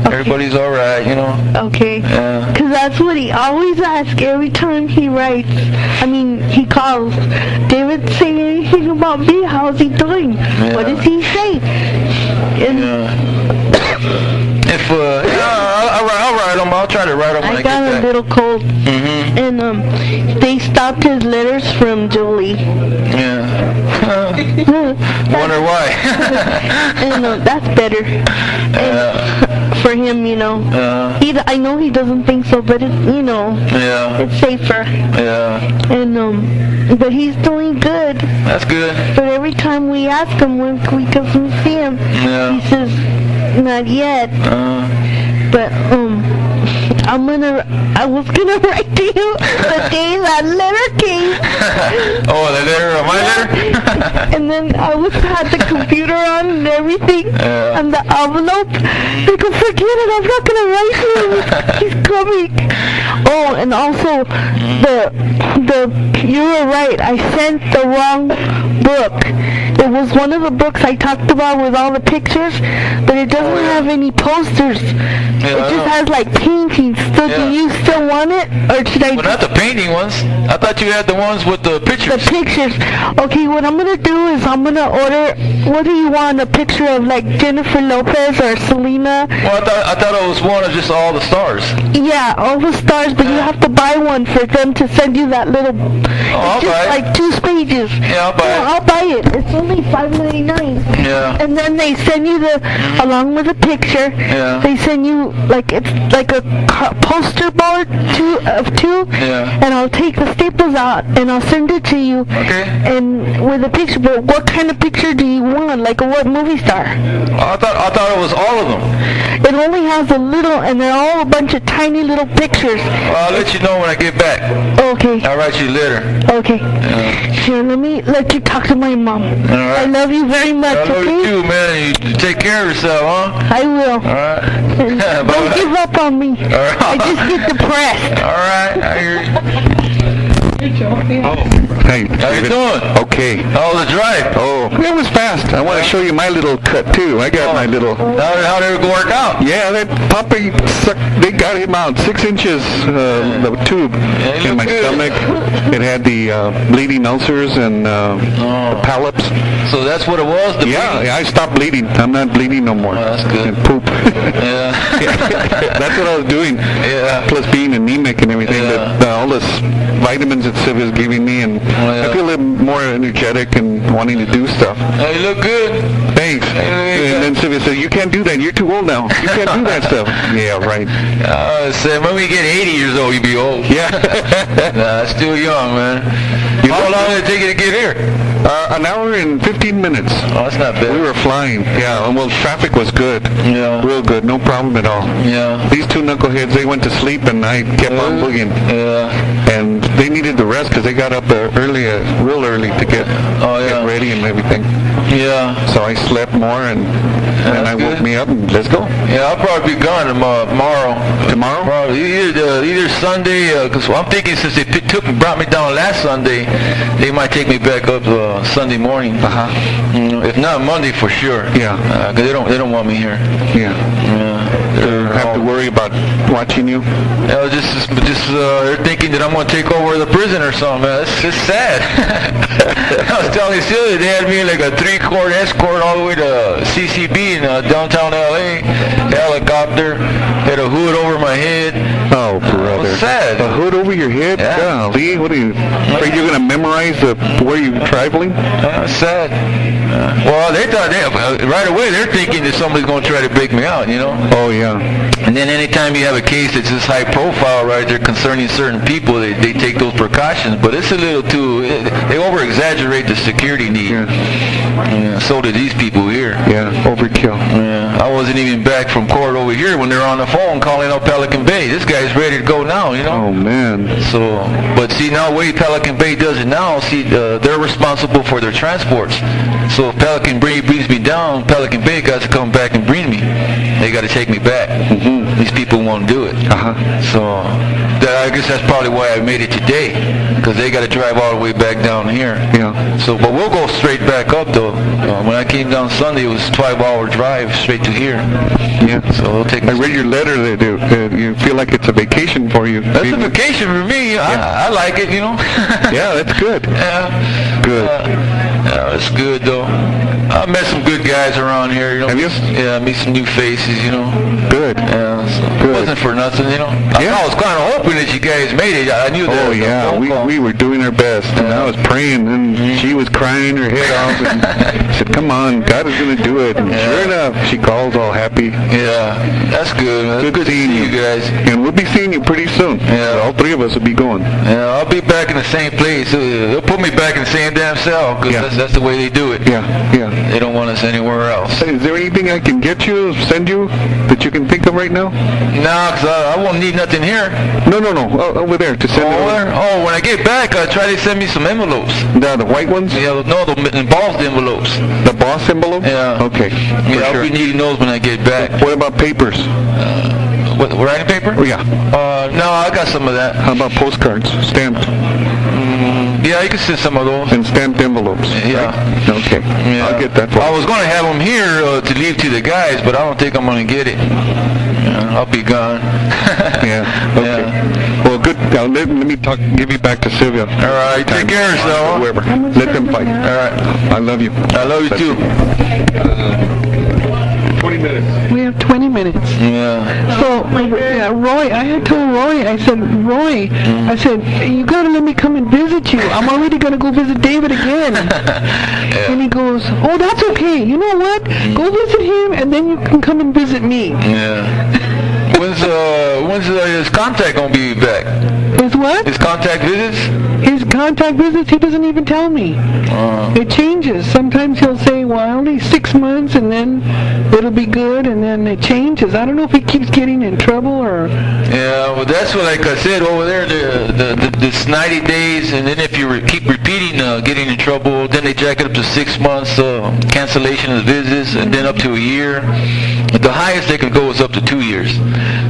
Everybody's all right, you know. Okay. Because that's what he always asks every time he writes. He calls. David say anything about me? How's he doing? What does he say? If I'll write them. I'll try to write them when I got a little cold, and they stopped his letters from Julie. Wonder why. And that's better. For him, you know. I know he doesn't think so, but it's, you know, it's safer. And but he's doing good. That's good. But every time we ask him when we come see him, he says, not yet. But I was gonna write to you the day that letter came. Oh, the letter, my letter? And then I had the computer on and everything, and the envelope. I go, forget it, I'm not gonna write to him. He's coming. Oh, and also, you were right, I sent the wrong book. It was one of the books I talked about with all the pictures, but it doesn't have any posters. It just has like paintings. So do you still want it, or should I? Well, not the painting ones. I thought you had the ones with the pictures. The pictures. Okay, what I'm gonna do is I'm gonna order. What do you want? A picture of like Jennifer Lopez or Selena? Well, I thought it was one of just all the stars. Yeah, all the stars, but you have to buy one for them to send you that little. I'll just buy it. like 2 pages. Yeah, I'll buy it. I'll buy it. It's only $5.99. Yeah. And then they send you along with a picture. Yeah. They send you it's like a poster board of two. Yeah. And I'll take the staples out and I'll send it to you. Okay. And with a picture, but what kind of picture do you want? Like what movie star? I thought it was all of them. It only has a little, and they're all a bunch of tiny little pictures. Well, I'll let you know when I get back. Okay. I'll write you later. Okay. Here, let me let you talk to my mom. All right. I love you very much, I love okay? you too, man. You take care of yourself, huh? I will. All right. And don't give up on me. All right. I just get depressed. All right. I hear you. Hey, How you doing? okay. How was the drive? Oh, it was fast. I want to show you my little cut too. I got my little. How did it work out? Yeah, that puppy sucked. They got him out 6 inches. The tube it in my looked good. stomach. It had the bleeding ulcers and the polyps. So that's what it was? Yeah, I stopped bleeding. I'm not bleeding no more. Oh, that's good. And poop. Yeah. That's what I was doing. Yeah. Plus being anemic and everything. Yeah. All this vitamins that Silvia's giving me, and I feel a little more energetic and wanting to do stuff. You look good. Thanks. And then Silvia said, you can't do that. You're too old now. You can't do that stuff. Yeah, right. So when we get 80 years old, you'll be old. Yeah. Nah, still young, man. How long did it take you to get here? An hour and 15 minutes. Oh, that's not bad. We were flying. Yeah, and well, traffic was good. Yeah. Real good. No problem at all. Yeah. These two knuckleheads, they went to sleep, and I kept on boogieing. Yeah. And they needed the rest because they got up real early to get ready and everything. Yeah. So I slept more, and I woke me up, and let's go. Yeah, I'll probably be gone tomorrow. Tomorrow? Probably either Sunday, because I'm thinking since they brought me down last Sunday, they might take me back up Sunday morning. If not Monday for sure. Yeah. Because they don't want me here. Yeah. They have to worry about watching you. They're thinking that I'm going to take over the prison or something. Man. It's just sad. I was telling Silvia, they had me like a 3-court escort all the way to CCB in downtown LA. Helicopter, had a hood over my head. Oh, brother. It was sad. A hood over your head? Yeah. Golly, what are you going to memorize where you're traveling? Sad. Well, they thought right away they're thinking that somebody's going to try to break me out, you know? Oh, yeah. And then anytime you have a case that's this high profile, right, they're concerning certain people, they take those precautions. But it's a little too, they over-exaggerate the security need. Yeah, so did these people here. Yeah, overkill. Yeah, I wasn't even back from court over here when they're on the phone calling out Pelican Bay. This guy's ready to go now, you know? Oh, man. So, but see, now the way Pelican Bay does it now, see, they're responsible for their transports. So if Pelican Bay brings me down, Pelican Bay got to come back and bring me. They got to take me back. These people won't do it. So I guess that's probably why I made it today, because they got to drive all the way back down here. Yeah. So, but we'll go straight back up though. When I came down Sunday, it was a 12-hour drive straight to here. Yeah. So it'll take me. I read your letter that you feel like it's a vacation for you. That's a vacation for me. I like it, you know. Yeah, that's good. Yeah. Good. Yeah, it's good though. I met some good guys around here, you know. Have you? Yeah, I meet some new faces, you know. Good. Yeah, so Good. It wasn't for nothing, you know. I was kind of hoping that you guys made it. I knew that. Oh, yeah, we were doing our best, and I was praying, and she was crying her head off, and I said, come on, God is going to do it. And sure enough, she calls all happy. Yeah, that's good, man. Good seeing you guys. And we'll be seeing you pretty soon. Yeah. All three of us will be going. Yeah, I'll be back in the same place. They'll put me back in the same damn cell, because that's the way they do it. Yeah, yeah. They don't want us anywhere else. Is there anything I can get you, send you, that you can think of right now? No, because I won't need nothing here. No. Over there to send over. Oh, when I get back, try to send me some envelopes. The white ones? Yeah, no, the embossed envelopes. The boss envelopes? Yeah. Okay. Yeah, I'll be needing those when I get back. What about papers? What, writing paper? Oh, yeah. No, I got some of that. How about postcards, stamped? Yeah, you can send some of those. And stamped envelopes. Yeah. Right? Okay. Yeah. I'll get that for you. I was going to have them here to leave to the guys, but I don't think I'm going to get it. Yeah, I'll be gone. Yeah. Okay. Yeah. Well, good. Now, let me give you back to Silvia. All right. Take care of yourself. Whoever. Let them fight. All right. I love you. I love you too. 20 minutes. We have 20 minutes. Yeah. So, Roy, I had told Roy, I said, Roy, I said, you got to let me come and visit you. I'm already going to go visit David again. And he goes, oh, that's okay. You know what? Go visit him, and then you can come and visit me. Yeah. When's his contact gonna be back? His what? His contact visits? His contact visits, he doesn't even tell me. It changes. Sometimes he'll say, well, only 6 months, and then it'll be good, and then it changes. I don't know if he keeps getting in trouble or... Yeah, well, that's what, like I said, over there, this 90 days, and then if you keep repeating getting in trouble, then they jack it up to 6 months, cancellation of visits, and then up to a year. The highest they can go is up to 2 years.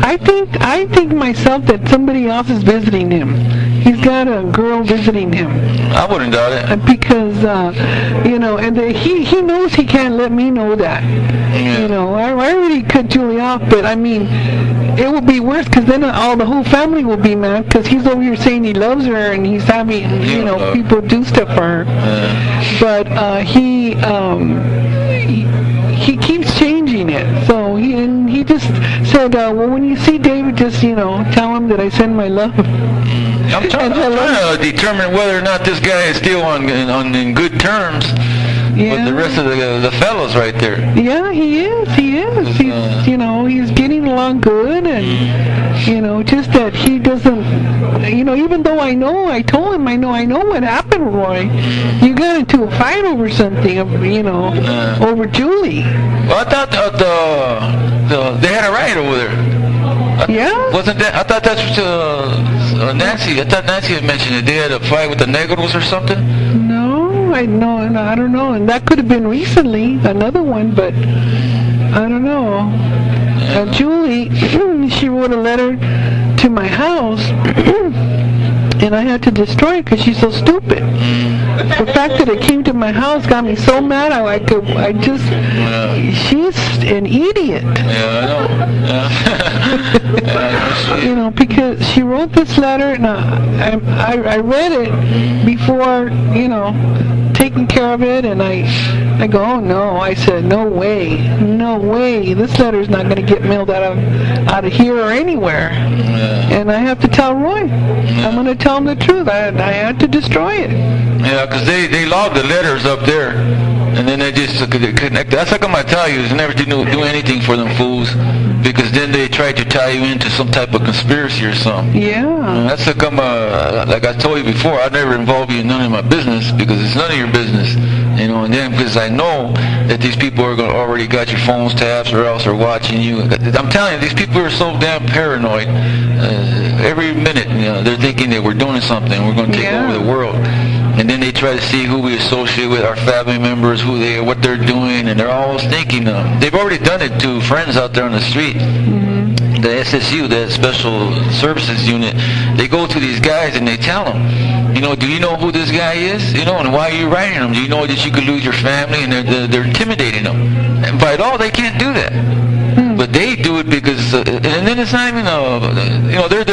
I think myself that somebody else is visiting him. He's got a girl visiting him. I wouldn't doubt it. Because, and he knows he can't let me know that. Yeah. I already cut Julie off, but I mean, it will be worse because then the whole family will be mad because he's over here saying he loves her and he's having, people do stuff for her. Yeah. But he keeps changing it. So he just said, well, when you see David, just, tell him that I send my love. I'm trying to determine whether or not this guy is still in good terms with the rest of the fellows right there. Yeah, he is. He's, you know, he's getting along good, and you know, just that he doesn't, you know, even though I told him I know what happened, Roy. You got into a fight over something, you know, over Julie. Well, I thought they had a riot over there. Wasn't that? I thought that's Nancy. I thought Nancy had mentioned it. They had a fight with the Negros or something. No, I don't know. And that could have been recently, another one, but I don't know. Julie, she wrote a letter to my house, and I had to destroy it because she's so stupid. The fact that it came to my house got me so mad. She's an idiot. Yeah, I know. Yeah. You know, because she wrote this letter, and I read it before, you know, taking care of it, and I go, oh no, I said, no way, this letter's not going to get mailed out of here or anywhere. And I have to tell Roy. I'm going to tell him the truth. I had to destroy it. Yeah, because they logged the letters up there, and then they just connect. That's how come I tell you, is never to do anything for them fools, because then they try to tie you into some type of conspiracy or something. Yeah. That's how come, like I told you before, I never involve you in none of my business, because it's none of your business. You know, and then because I know that these people are already got your phones tapped, or else are watching you. I'm telling you, these people are so damn paranoid. Every minute, you know, they're thinking that we're doing something, we're going to take over the world. And then they try to see who we associate with, our family members, who they are, what they're doing, and they're always thinking, they've already done it to friends out there on the street. The SSU, the Special Services Unit, they go to these guys and they tell them, you know, do you know who this guy is? You know, and why are you writing him? Do you know that you could lose your family? And they're intimidating them. And by law, they can't do that. But they do it because, and then it's not even, you know, they're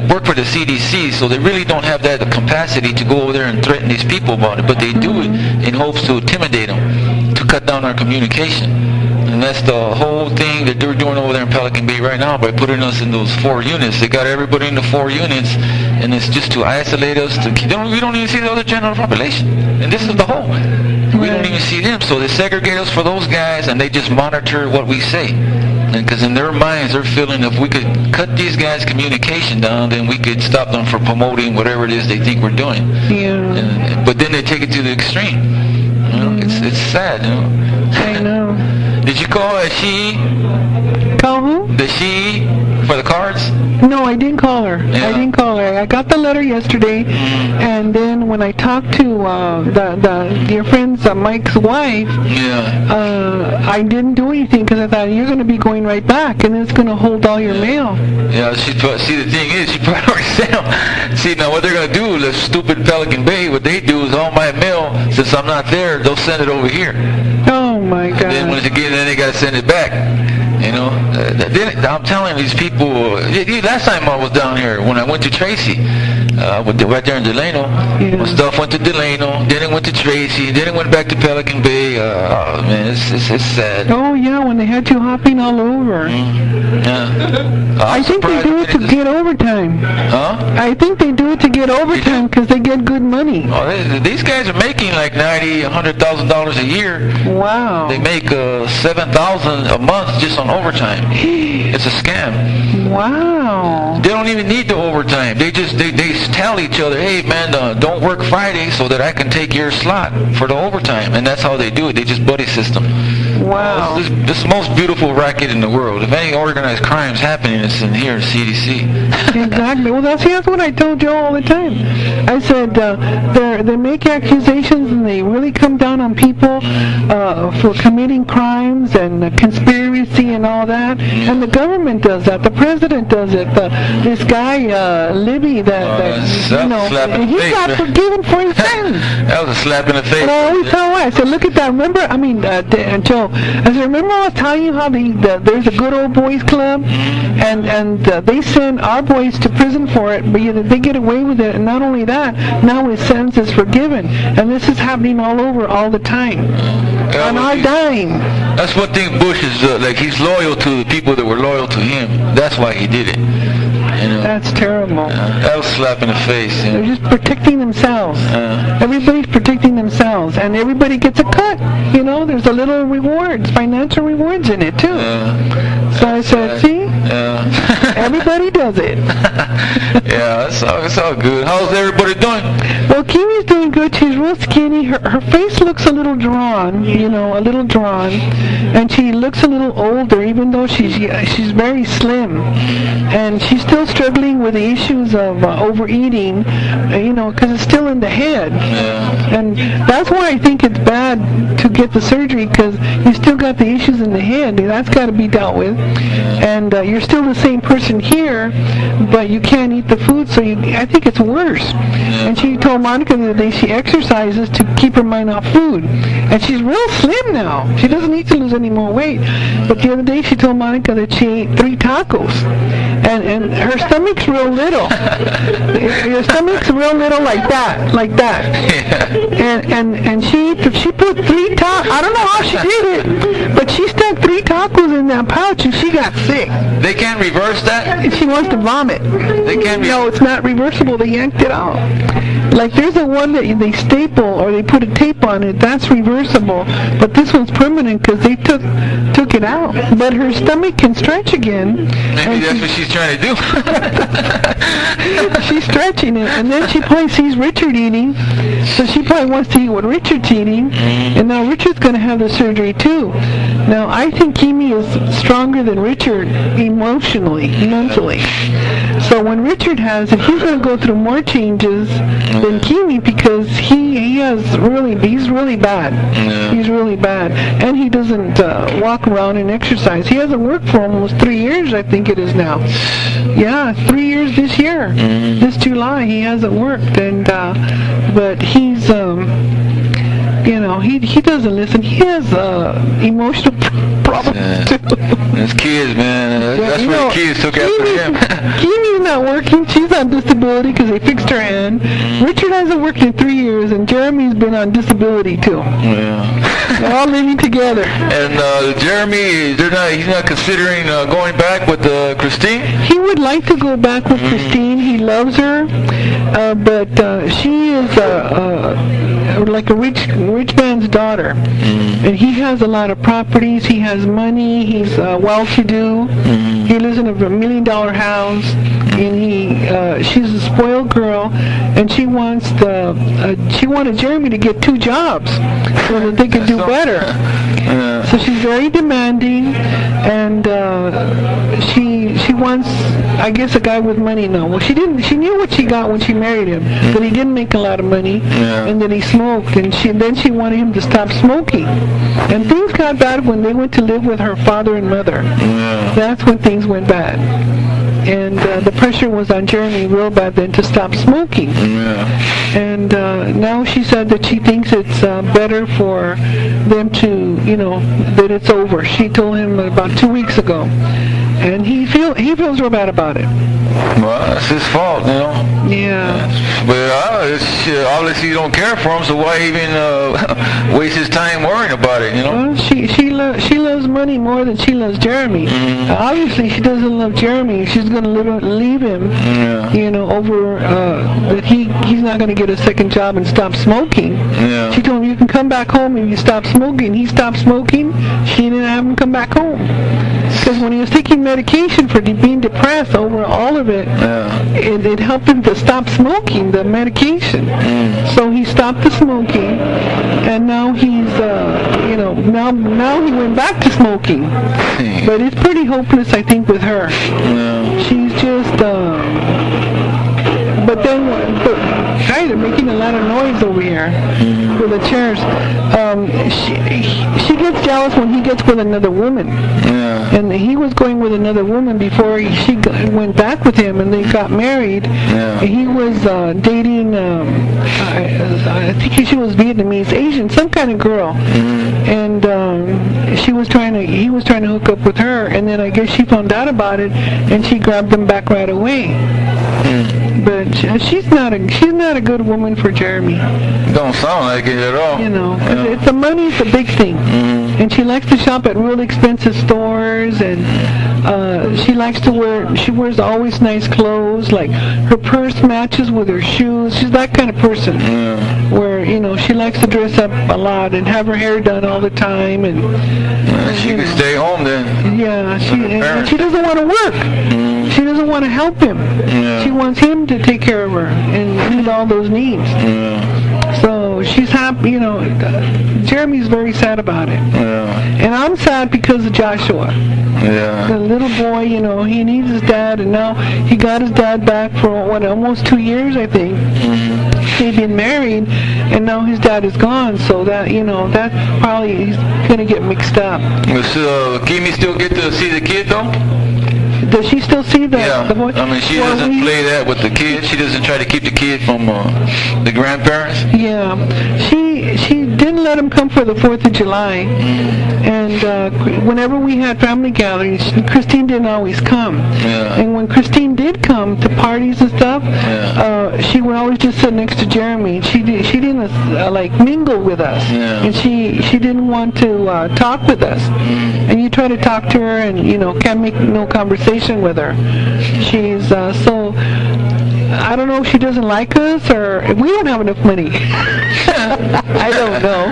work for the CDC, so they really don't have that capacity to go over there and threaten these people about it. But they do it in hopes to intimidate them, to cut down our communication. And that's the whole thing that they're doing over there in Pelican Bay right now by putting us in those 4 units. They got everybody in the 4 units, and it's just to isolate us. We don't even see the other general population. And this is the whole. We don't even see them. So they segregate us for those guys, and they just monitor what we say. Because in their minds, they're feeling if we could cut these guys' communication down, then we could stop them from promoting whatever it is they think we're doing. Yeah. But then they take it to the extreme. You know, it's sad. You know. I know. Did you call she? Call who? The she for the cards? No, I didn't call her. Yeah. I didn't call her. I got the letter yesterday, and then when I talked to the dear friend's Mike's wife, I didn't do anything because I thought you're going to be going right back, and it's going to hold all your mail. Yeah, see, the thing is, she probably already sent them. See, now what they're going to do, the stupid Pelican Bay, what they do is all my mail, since I'm not there, they'll send it over here. Oh my God. And then when it's again, then they got to send it back. You know, I'm telling these people, last time I was down here, when I went to Tracy, right there in Delano, my stuff went to Delano, then it went to Tracy, then it went back to Pelican Bay. Oh man, it's sad. Oh yeah, when they had you hopping all over. I think they do it to get overtime. Huh? I think they do it to get overtime because they get good money. Oh, these guys are making like $100,000 a year. Wow. They make $7,000 a month just on overtime. It's a scam. Wow. They don't even need the overtime. They tell each other, hey man, don't work Friday so that I can take your slot for the overtime. And that's how they do it. They just buddy system. Wow. This is the most beautiful racket in the world. If any organized crime's happening, it's in here in CDC. Exactly. Well, that's what I told you all the time. I said they make accusations and they really come down on people for committing crimes and conspiracy and all that. And the government does that. The president does it. This guy Libby, he got forgiven for his sins. That was a slap in the face. And I always tell her, I said, look at that. Remember? I mean, Joe. I said, remember I was telling you how there's a good old boys club, and they send our boys to prison for it, but they get away with it. And not only that, now his sentence is forgiven, and this is happening all over all the time. On our dime. That's one thing Bush is like. He's loyal to the people that were loyal to him. That's why he did it. You know? That's terrible. That was a slap in the face. You They're know? just protecting themselves. Everybody's protecting themselves, and everybody gets a cut. You know, there's a little rewards, financial rewards in it too. So I said, see, everybody does it. Yeah, it's all good. How's everybody doing? Well, Kimi's doing good. She's real skinny. Her face looks a little drawn, you know, a little drawn, and she looks a little older, even though she's very slim, and she's still struggling with the issues of overeating, you know, because it's still in the head. And that's why I think it's bad to get the surgery, because you still got the issues in the head. That's got to be dealt with, and you're still the same person here, but you can't eat the food, so I think it's worse. And she told Monica the other day she exercises to keep her mind off food, and she's real slim now. She doesn't need to lose any more weight. But the other day she told Monica that she ate 3 tacos, and her stomach's real little. Her stomach's real little, like that. And she put 3 tacos. I don't know how she did it, but she stuck 3 tacos in that pouch, and she got sick. They can't reverse that? She wants to vomit. They can't No, it's not reversible. They yanked it out. Like there's a one that they staple or they put a tape on it. That's reversible, but this one's permanent because they took it out. But her stomach can stretch again. Maybe that's what she's trying to do. She's stretching it, and then she probably sees Richard eating, so she probably wants to eat what Richard's eating. And now Richard's going to have the surgery too. Now I think Kimi is stronger than Richard emotionally, mentally. So when Richard has it, he's going to go through more changes than Kimi, because he's really bad. He's really bad, and he doesn't walk around and exercise. He hasn't worked for almost 3 years, I think it is now. Yeah, 3 years this year. This July he hasn't worked, and but he's you know, he doesn't listen. He has emotional problems too. His kids, man. That's what the kids took after him. Kimi's not working. She's on disability because they fixed her hand. Richard hasn't worked in 3 years, and Jeremy's been on disability too. Yeah. They're all living together. And Jeremy, he's not considering going back with Christine? He would like to go back with Christine. He loves her, but she is like a rich man's daughter, and he has a lot of properties. He has money. He's well-to-do. He lives in a $1 million house, and she's a spoiled girl, and she wanted Jeremy to get 2 jobs so that they could do better. So she's very demanding, and she wants, I guess, a guy with money now. Well, she knew what she got when she married him, that he didn't make a lot of money, and that he smoked, and then she wanted him to stop smoking. And things got bad when they went to live with her father and mother. That's when things went bad. And the pressure was on Jeremy real bad then to stop smoking. And now she said that she thinks it's better for them to, you know, that it's over. She told him about 2 weeks ago. And he feels real bad about it. Well, it's his fault, you know. Yeah. But obviously you don't care for him, so why even waste his time worrying about it, you know? Well, she loves money more than she loves Jeremy. Obviously, she doesn't love Jeremy. She's going to leave him, you know, over that he's not going to get a second job and stop smoking. She told him, you can come back home if you stop smoking. He stopped smoking. She didn't have him come back home. Because when he was taking medication for being depressed over all of it, it helped him to stop smoking, the medication. So he stopped the smoking, and now he's, you know, now he went back to smoking. But it's pretty hopeless, I think, with her. She's just, but guys are making a lot of noise over here with the chairs. She gets jealous when he gets with another woman. And he was going with another woman before she went back with him, and they got married. He was dating, I think she was Vietnamese, Asian, some kind of girl. And he was trying to hook up with her, and then I guess she found out about it, and she grabbed him back right away. But she's not a not a good woman for Jeremy. Don't sound like it at all. You know, 'cause the money's the big thing. And she likes to shop at real expensive stores, and she likes to she wears always nice clothes, like her purse matches with her shoes. She's that kind of person, where, you know, she likes to dress up a lot and have her hair done all the time, and she could stay home then. Yeah, and she doesn't want to work. She doesn't want to help him. She wants him to take care of her and meet all those needs. So she's happy, you know. Jeremy's very sad about it. And I'm sad because of Joshua. The little boy, you know, he needs his dad, and now he got his dad back for, almost 2 years, I think. They've been married, and now his dad is gone, so that, you know, that probably he's going to get mixed up. So, Kimi still get to see the kid, though? Does she still see the boy? I mean, she doesn't play that with the kid. She doesn't try to keep the kid from the grandparents. Yeah, she didn't let him come for the 4th of July, and whenever we had family gatherings, Christine didn't always come. And when Christine did come to parties and stuff, she would always just sit next to Jeremy. She didn't like mingle with us, and she didn't want to talk with us. And you try to talk to her, and, you know, can't make no conversation with her. She's so, I don't know if she doesn't like us, or we don't have enough money. I don't know.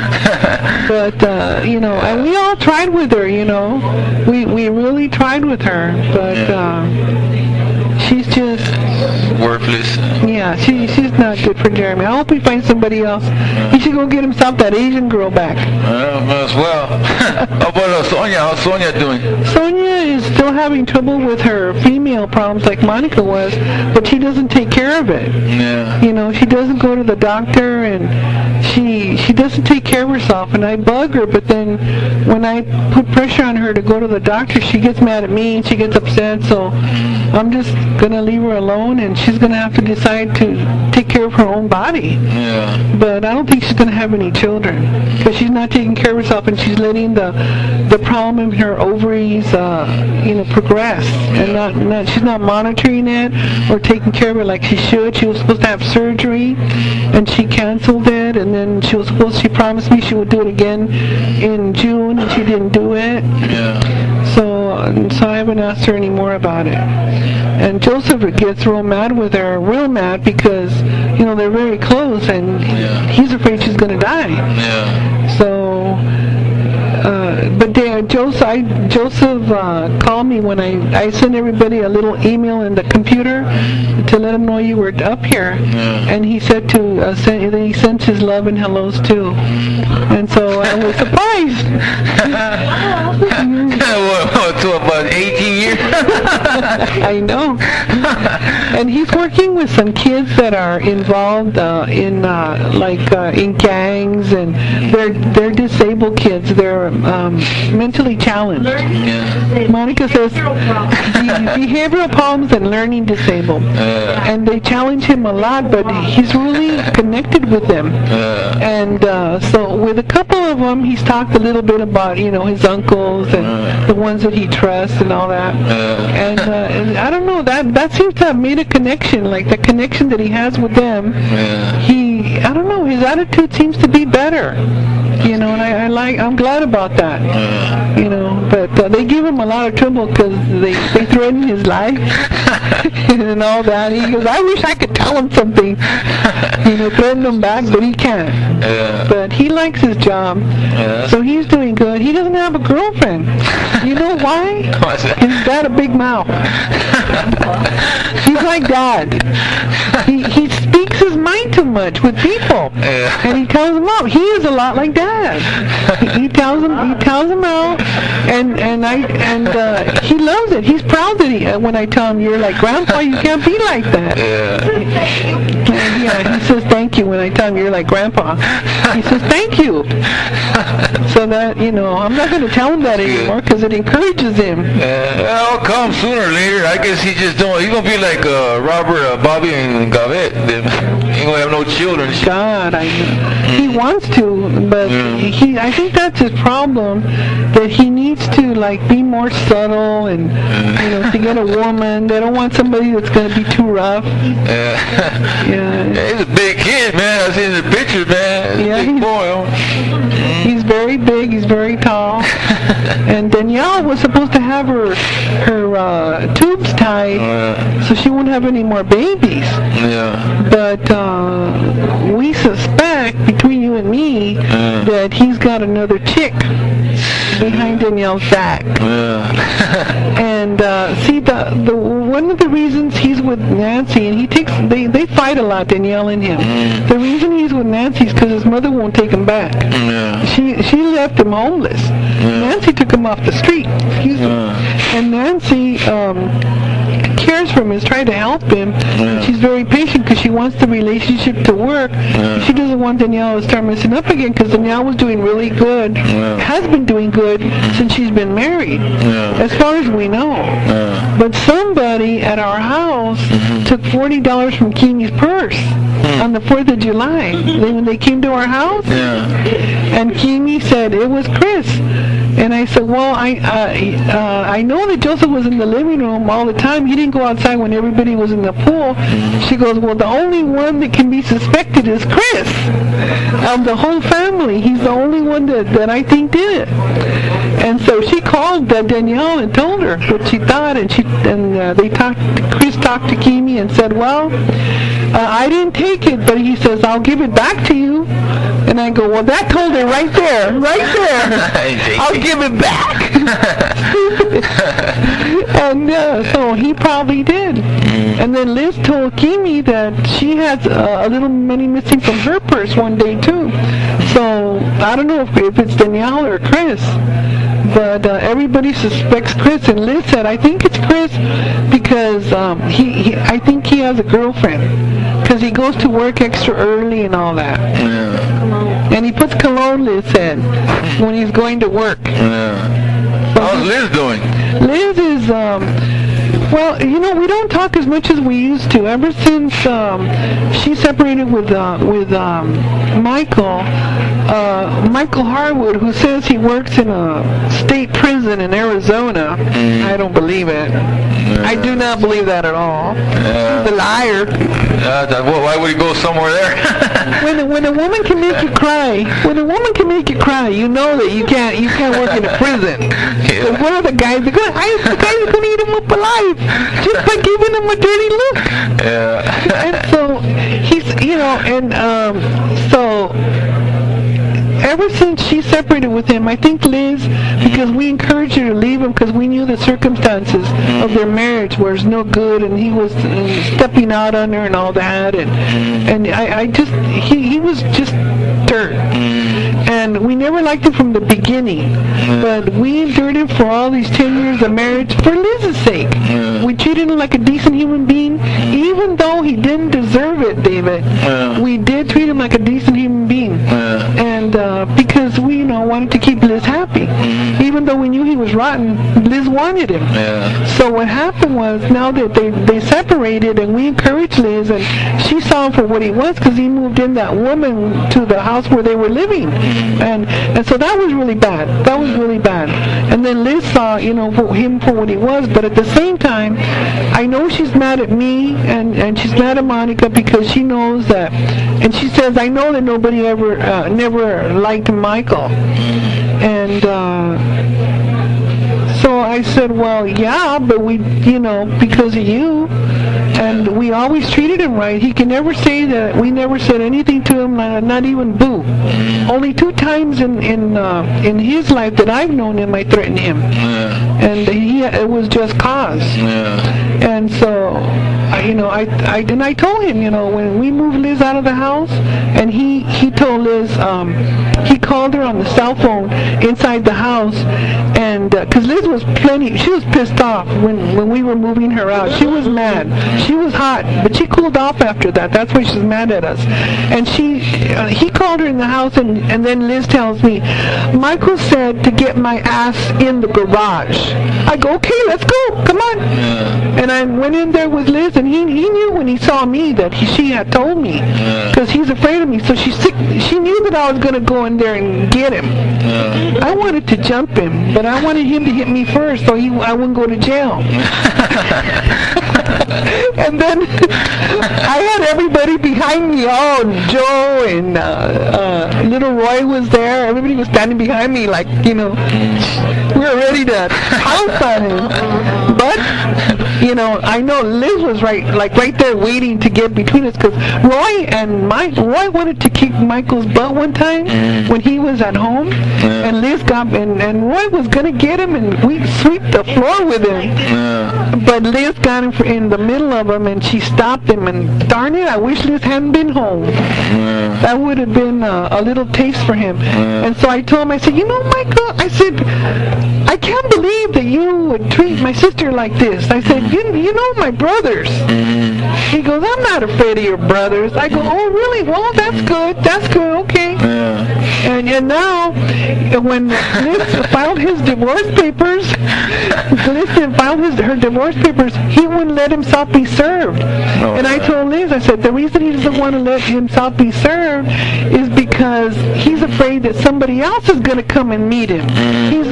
But, you know, and we all tried with her, you know. We really tried with her, but she's just worthless. Yeah, she's not good for Jeremy. I hope he finds somebody else. He should go get himself that Asian girl back. As well. How about Sonia? How's Sonia doing? Sonia is still having trouble with her female problems like Monica was, but she doesn't take care of it. You know, she doesn't go to the doctor, and she doesn't take care of herself, and I bug her, but then when I put pressure on her to go to the doctor, she gets mad at me and she gets upset, so I'm just going to leave her alone, and she's going to have to decide to take care of her own body. But I don't think she's going to have any children, because she's not taking care of herself, and she's letting the problem in her ovaries, you know, progress, and she's not monitoring it or taking care of it like she should. She was supposed to have surgery, and she canceled it, and then she promised me she would do it again in June, and she didn't do it. So I haven't asked her any more about it. And Joseph gets real mad with her, real mad, because, you know, they're very close, and he's afraid she's going to die. So, but Joseph called me when I sent everybody a little email in the computer to let him know you were up here, and he said he sent his love and hellos too, and so I was surprised. To about 18 years. I know. And he's working with some kids that are involved in gangs, and they're disabled kids. They're mentally challenged. Monica says behavioral problems and learning disabled. And they challenge him a lot, but he's really connected with them. And so with a couple of them, he's talked a little bit about, you know, his uncles and the ones that he trusts and all that. And I don't know, that seems to have made a connection, like the connection that he has with them. I don't know, his attitude seems to be better. You know, and I'm glad about that. You know, but they give him a lot of trouble because they threaten his life and all that. He goes, I wish I could tell him something. You know, threaten him back, but he can't. But he likes his job, so he's doing good. He doesn't have a girlfriend. You know why? He's got a big mouth. He's like Dad. He speaks his mind too much with people, and he tells them out. He is a lot like Dad. He tells them out, and he loves it. He's proud that when I tell him, you're like Grandpa, you can't be like that. And he says thank you when I tell him you're like Grandpa. He says thank you. So that, you know, I'm not going to tell him that anymore because it encourages him. It'll come sooner or later. I guess he just don't. He's gonna be like Robert, Bobby, and Gavet. ain't gonna have no children. God, I know. He wants to, but I think that's his problem, that he needs to like be more subtle and to get a woman. They don't want somebody that's gonna be too rough. He's a big kid, man. I seen the pictures, man. He's a big boy. He's very big. He's very tall. And Danielle was supposed to have her tubes tied so she won't have any more babies. Yeah. But we suspect, between you and me, that he's got another chick behind Danielle's back. And see, the one of the reasons he's with Nancy, and they fight a lot, Danielle and him. The reason he's with Nancy is because his mother won't take him back. She left him homeless. Nancy took him off the street. Excuse me. And Nancy cares for him, is trying to help him. She's very patient because she wants the relationship to work. She doesn't want Danielle to start messing up again, because Danielle was doing really good, has been doing good since she's been married, as far as we know. But somebody at our house took $40 from Keeney's purse on the 4th of July when they came to our house. And Keeney said it was Chris. And I said, well, I know that Joseph was in the living room all the time. He didn't go outside when everybody was in the pool. She goes, well, the only one that can be suspected is Chris. Of the whole family, he's the only one that I think did it. And so she called Danielle and told her what she thought, and Chris talked to Kimi and said, well, I didn't take it, but he says, I'll give it back to you. And I go, well, that told her right there. I'll give it back. And so he probably did. And then Liz told Kimi that she has a little money missing from her purse one day too. So I don't know if it's Danielle or Chris, but everybody suspects Chris. And Liz said, I think it's Chris because I think he has a girlfriend, because he goes to work extra early and all that. And he puts cologne, Liz said, when he's going to work. How's Liz doing? Liz is, well, we don't talk as much as we used to. Ever since she separated with Michael Harwood, who says he works in a state prison in Arizona. I don't believe it. I do not believe that at all. He's a liar. Why would he go somewhere there? When a woman can make you cry, you know that you can't work in a prison. So what are the guys? The guys are going to eat him up alive just by giving him a dirty look. And so he's, so ever since she separated with him, I think Liz, because we encouraged her to leave him because we knew the circumstances of their marriage was no good, and he was stepping out on her and all that, and he was just dirt. And we never liked him from the beginning, but we endured him for all these 10 years of marriage for Liz's sake. We treated him like a decent human being, even though he didn't deserve it, David. We did treat him like a decent human being, and because we, wanted to keep Liz happy, even though we knew he was rotten. Liz wanted him. So what happened was, now that they separated, and we encouraged Liz, and she saw him for what he was, because he moved in that woman to the house where they were living. And so that was really bad. And then Liz saw, him for what he was. But at the same time, I know she's mad at me, and she's mad at Monica, because she knows that, and she says, I know that nobody never liked Michael. And so I said, well, yeah, but we, because of you. And we always treated him right. He can never say that we never said anything to him, not even boo. Only 2 times in his life that I've known him, I threatened him. And it was just cause. And so, I told him, when we moved Liz out of the house, and he told Liz, he called her on the cell phone inside the house, and because Liz was she was pissed off when we were moving her out. She was mad. She was hot, but she cooled off after that. That's why she's mad at us. And he called her in the house, and then Liz tells me, Michael said to get my ass in the garage. I go, okay, let's go, come on. And I went in there with Liz, and he knew when he saw me that she had told me, because he's afraid of me. So she knew that I was going to go in there and get him. I wanted to jump him, but I wanted him to hit me first so I wouldn't go to jail. And then I had everybody behind me. Oh, Joe and little Roy was there. Everybody was standing behind me like, we were ready to pounce on him. But, I know Liz was right there waiting to get between us, because Roy wanted to kick Michael's butt one time when he was at home, and Liz got, and Roy was going to get him, and we sweep the floor with him. But Liz got him in the middle of him, and she stopped him, and darn it, I wish Liz hadn't been home. That would have been a little taste for him. And so I told him, I said, Michael, I said, I can't believe that you would treat my sister like this. I said, you know my brothers. He goes, I'm not afraid of your brothers. I go, oh, really? Well, that's good, okay. And now, when Liz filed his divorce papers, her divorce papers, he wouldn't let himself be served. And I told Liz, I said, the reason he doesn't want to let himself be served is because he's afraid that somebody else is going to come and meet him. He's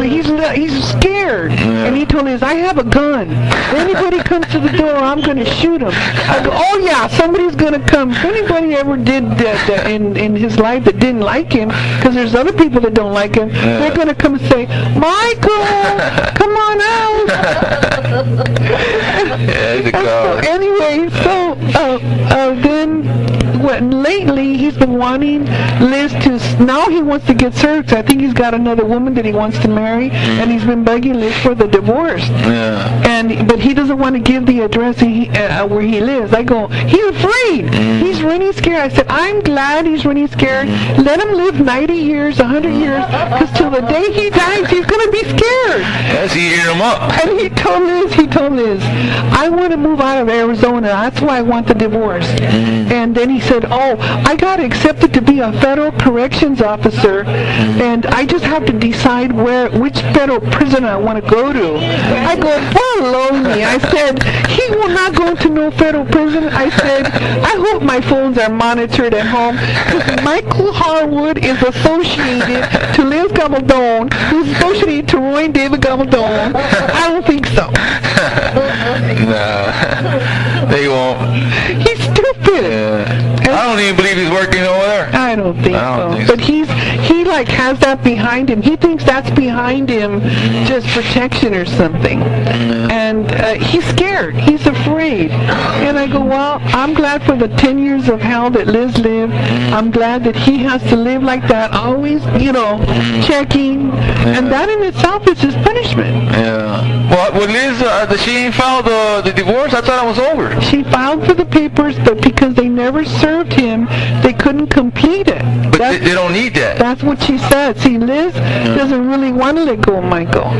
scared. And he told Liz, I have a gun. If anybody comes to the door, I'm going to shoot him. I go, oh yeah, somebody's going to come. If anybody ever did that in his life that didn't like him, because there's other people that don't like him, they're going to come and say, Michael, come on out. Then lately he's been wanting Liz to, now he wants to get served. I think he's got another woman that he wants to marry, and he's been begging Liz for the divorce. But he doesn't want to give the address where he lives. I go, he's afraid. He's really scared. I said, I'm glad he's really scared. Let him live 90 years, 100 years, because till the day he dies, he's going to be scared. Yes, he eat him up. And he told Liz, I want to move out of Arizona. That's why I want the divorce. And then he said, oh, I got accepted to be a federal corrections officer, and I just have to decide which federal prison I want to go to. I go, follow me. I said, he will not go to no federal prison. I said, I hope my phones are monitored at home, because Michael Harwood is associated to Liz Gabaldon, who's associated to Roy and David Gabaldon. I don't think so. Nah, they won't. He's stupid. I don't even believe he's working over there. I don't think so. But he has that behind him. He thinks that's behind him, just protection or something. And he's scared. He's afraid. And I go, well, I'm glad for the 10 years of hell that Liz lived. I'm glad that he has to live like that, always, checking. And that in itself is his punishment. Yeah. Well, Liz, she ain't filed the divorce? I thought it was over. She filed for the papers, but because they never served him, they couldn't complete it. But they don't need that. That's what she said. See, Liz doesn't really want to let go of Michael.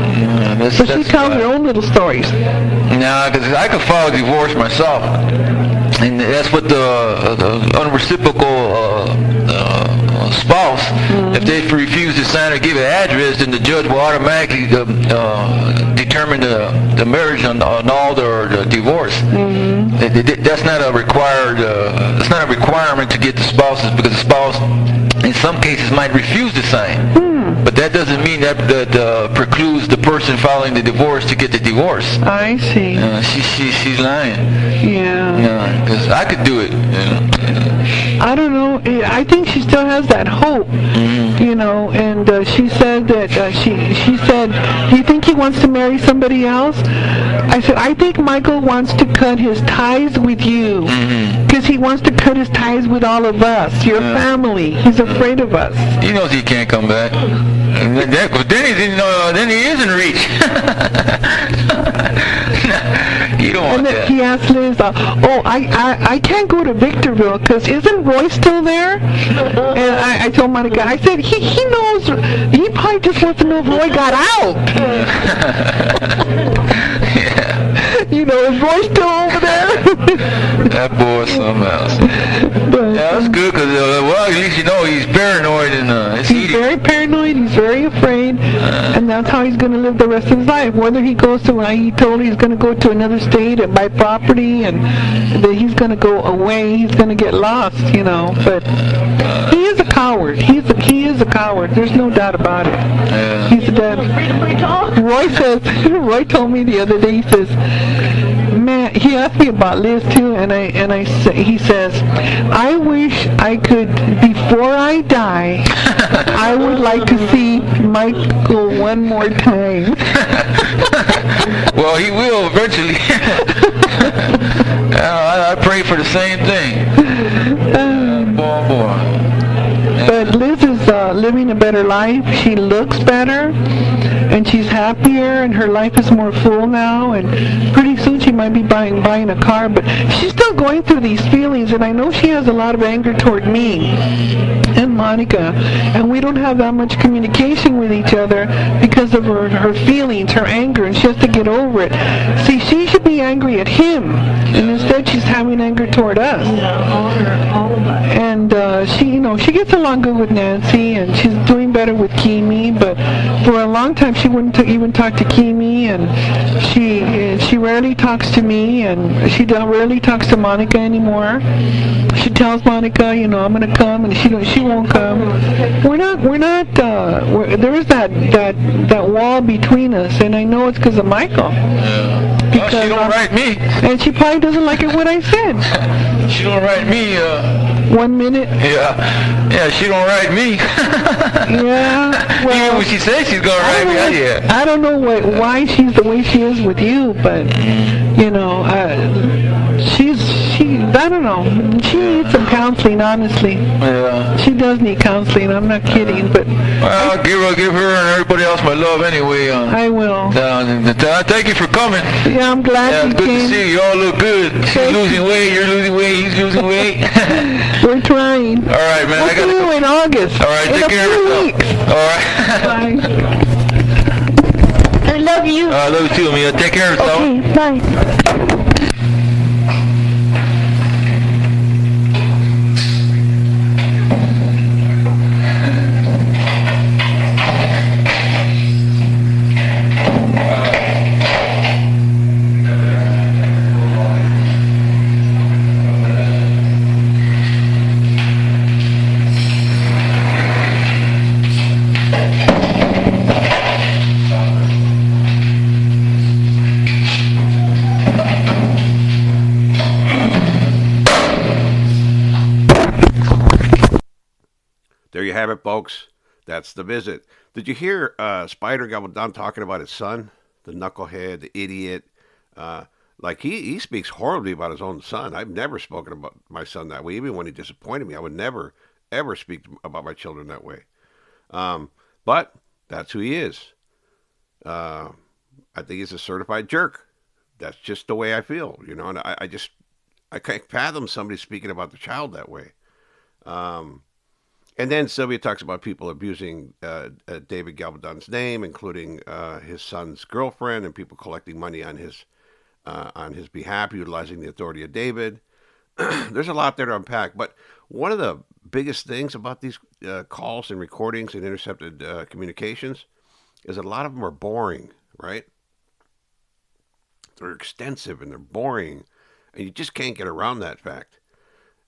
So she tells her own little stories. Nah, because I could file a divorce myself. And that's what the unreciprocal spouse, if they refuse to sign or give an address, then the judge will automatically determine the marriage on all their divorce. That's not a required. It's not a requirement to get the spouses, because the spouse, in some cases, might refuse to sign. But that doesn't mean that precludes the person filing the divorce to get the divorce. I see. She's lying. Yeah. Because I could do it. I don't know. I think she still has that hope. And she said that she said, do you think he wants to marry somebody else? I said, I think Michael wants to cut his ties with you, because he wants to cut his ties with all of us, your family. He's afraid of us. He knows he can't come back. Then he is in reach. You don't want and then that. he asked Liz, I can't go to Victorville, because isn't Roy still there? And I told Monica, I said, he knows, he probably just wants to know if Roy got out. Is Roy still over there? That boy is something else. But, Yeah, that's good because, well, at least you know he's paranoid and it's he's easy. very paranoid. He's very afraid, and that's how he's going to live the rest of his life. Whether he goes to, he told he's going to go to another state and buy property, and that he's going to go away. He's going to get lost, But he is a coward. He is a coward. There's no doubt about it. Yeah. He's a dead. Roy told me the other day. He says, man, he asked me about Liz too, he says, I wish I could, before I die, I would like to see Michael one more time. Well, he will eventually. I pray for the same thing. Boy. But Liz is living a better life. She looks better, and she's happier, and her life is more full now. And pretty soon she might be buying a car. But she's still going through these feelings, and I know she has a lot of anger toward me and Monica, and we don't have that much communication with each other because of her feelings, her anger, and she has to get over it. See, she should be angry at him, and instead she's having anger toward us. And she gets along good with Nancy, and she's doing better with Kimi. But for a long time, she wouldn't even talk to Kimi, and she rarely talks to me, and she rarely talks to Monica anymore. She tells Monica, I'm going to come, and she won't come. There is that wall between us, and I know it's because of Michael. Because she don't write me. And she probably doesn't like it what I said. She don't write me. 1 minute. Yeah, she don't write me. Yeah. Well, even when she says she's gonna write me, I don't know why she's the way she is with you, but I don't know. She needs some counseling, honestly. Yeah. She does need counseling. I'm not kidding, but. Well, I'll give her and everybody else my love anyway. I will. Thank you for coming. Yeah, I'm glad you it's good came. to see you. You all look good. She's losing weight. You're losing weight. He's losing weight. We're trying. All right, man. We'll see you in August. All right, take care of yourself. All right. Bye. I love you. I love you too, Mia. Take care of yourself. Okay, bye. There you have it, folks. That's the visit. Did you hear Spider got done talking about his son, the knucklehead, the idiot? He speaks horribly about his own son. I've never spoken about my son that way. Even when he disappointed me, I would never, ever speak about my children that way. But that's who he is. I think he's a certified jerk. That's just the way I feel, and I can't fathom somebody speaking about the child that way. And then Silvia talks about people abusing David Gabaldon's name, including his son's girlfriend, and people collecting money on his behalf, utilizing the authority of David. There's a lot there to unpack, but one of the biggest things about these calls and recordings and intercepted communications is a lot of them are boring, right? They're extensive and they're boring, and you just can't get around that fact.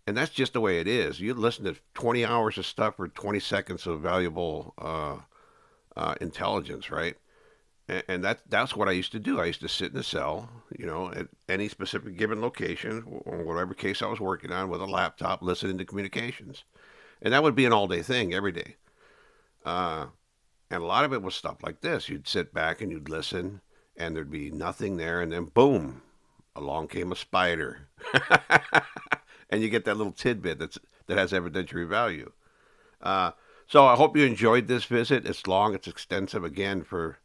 And that's just the way it is. You listen to 20 hours of stuff for 20 seconds of valuable intelligence, right? And that's what I used to do. I used to sit in a cell, at any specific given location, or whatever case I was working on, with a laptop, listening to communications. And that would be an all-day thing, every day. And a lot of it was stuff like this. You'd sit back and you'd listen, and there'd be nothing there, and then boom, along came a spider. And you get that little tidbit that has evidentiary value. So I hope you enjoyed this visit. It's long, it's extensive, again, for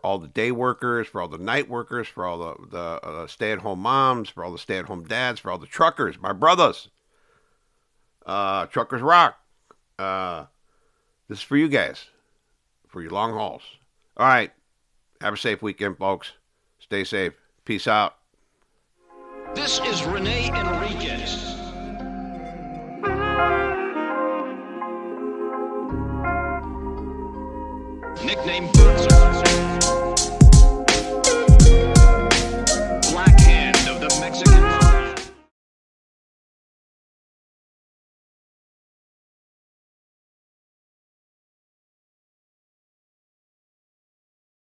all the day workers, for all the night workers, for all the stay-at-home moms, for all the stay-at-home dads, for all the truckers, my brothers. Truckers rock. This is for you guys, for your long hauls. All right. Have a safe weekend, folks. Stay safe. Peace out. This is Rene Enriquez. Nickname Boots.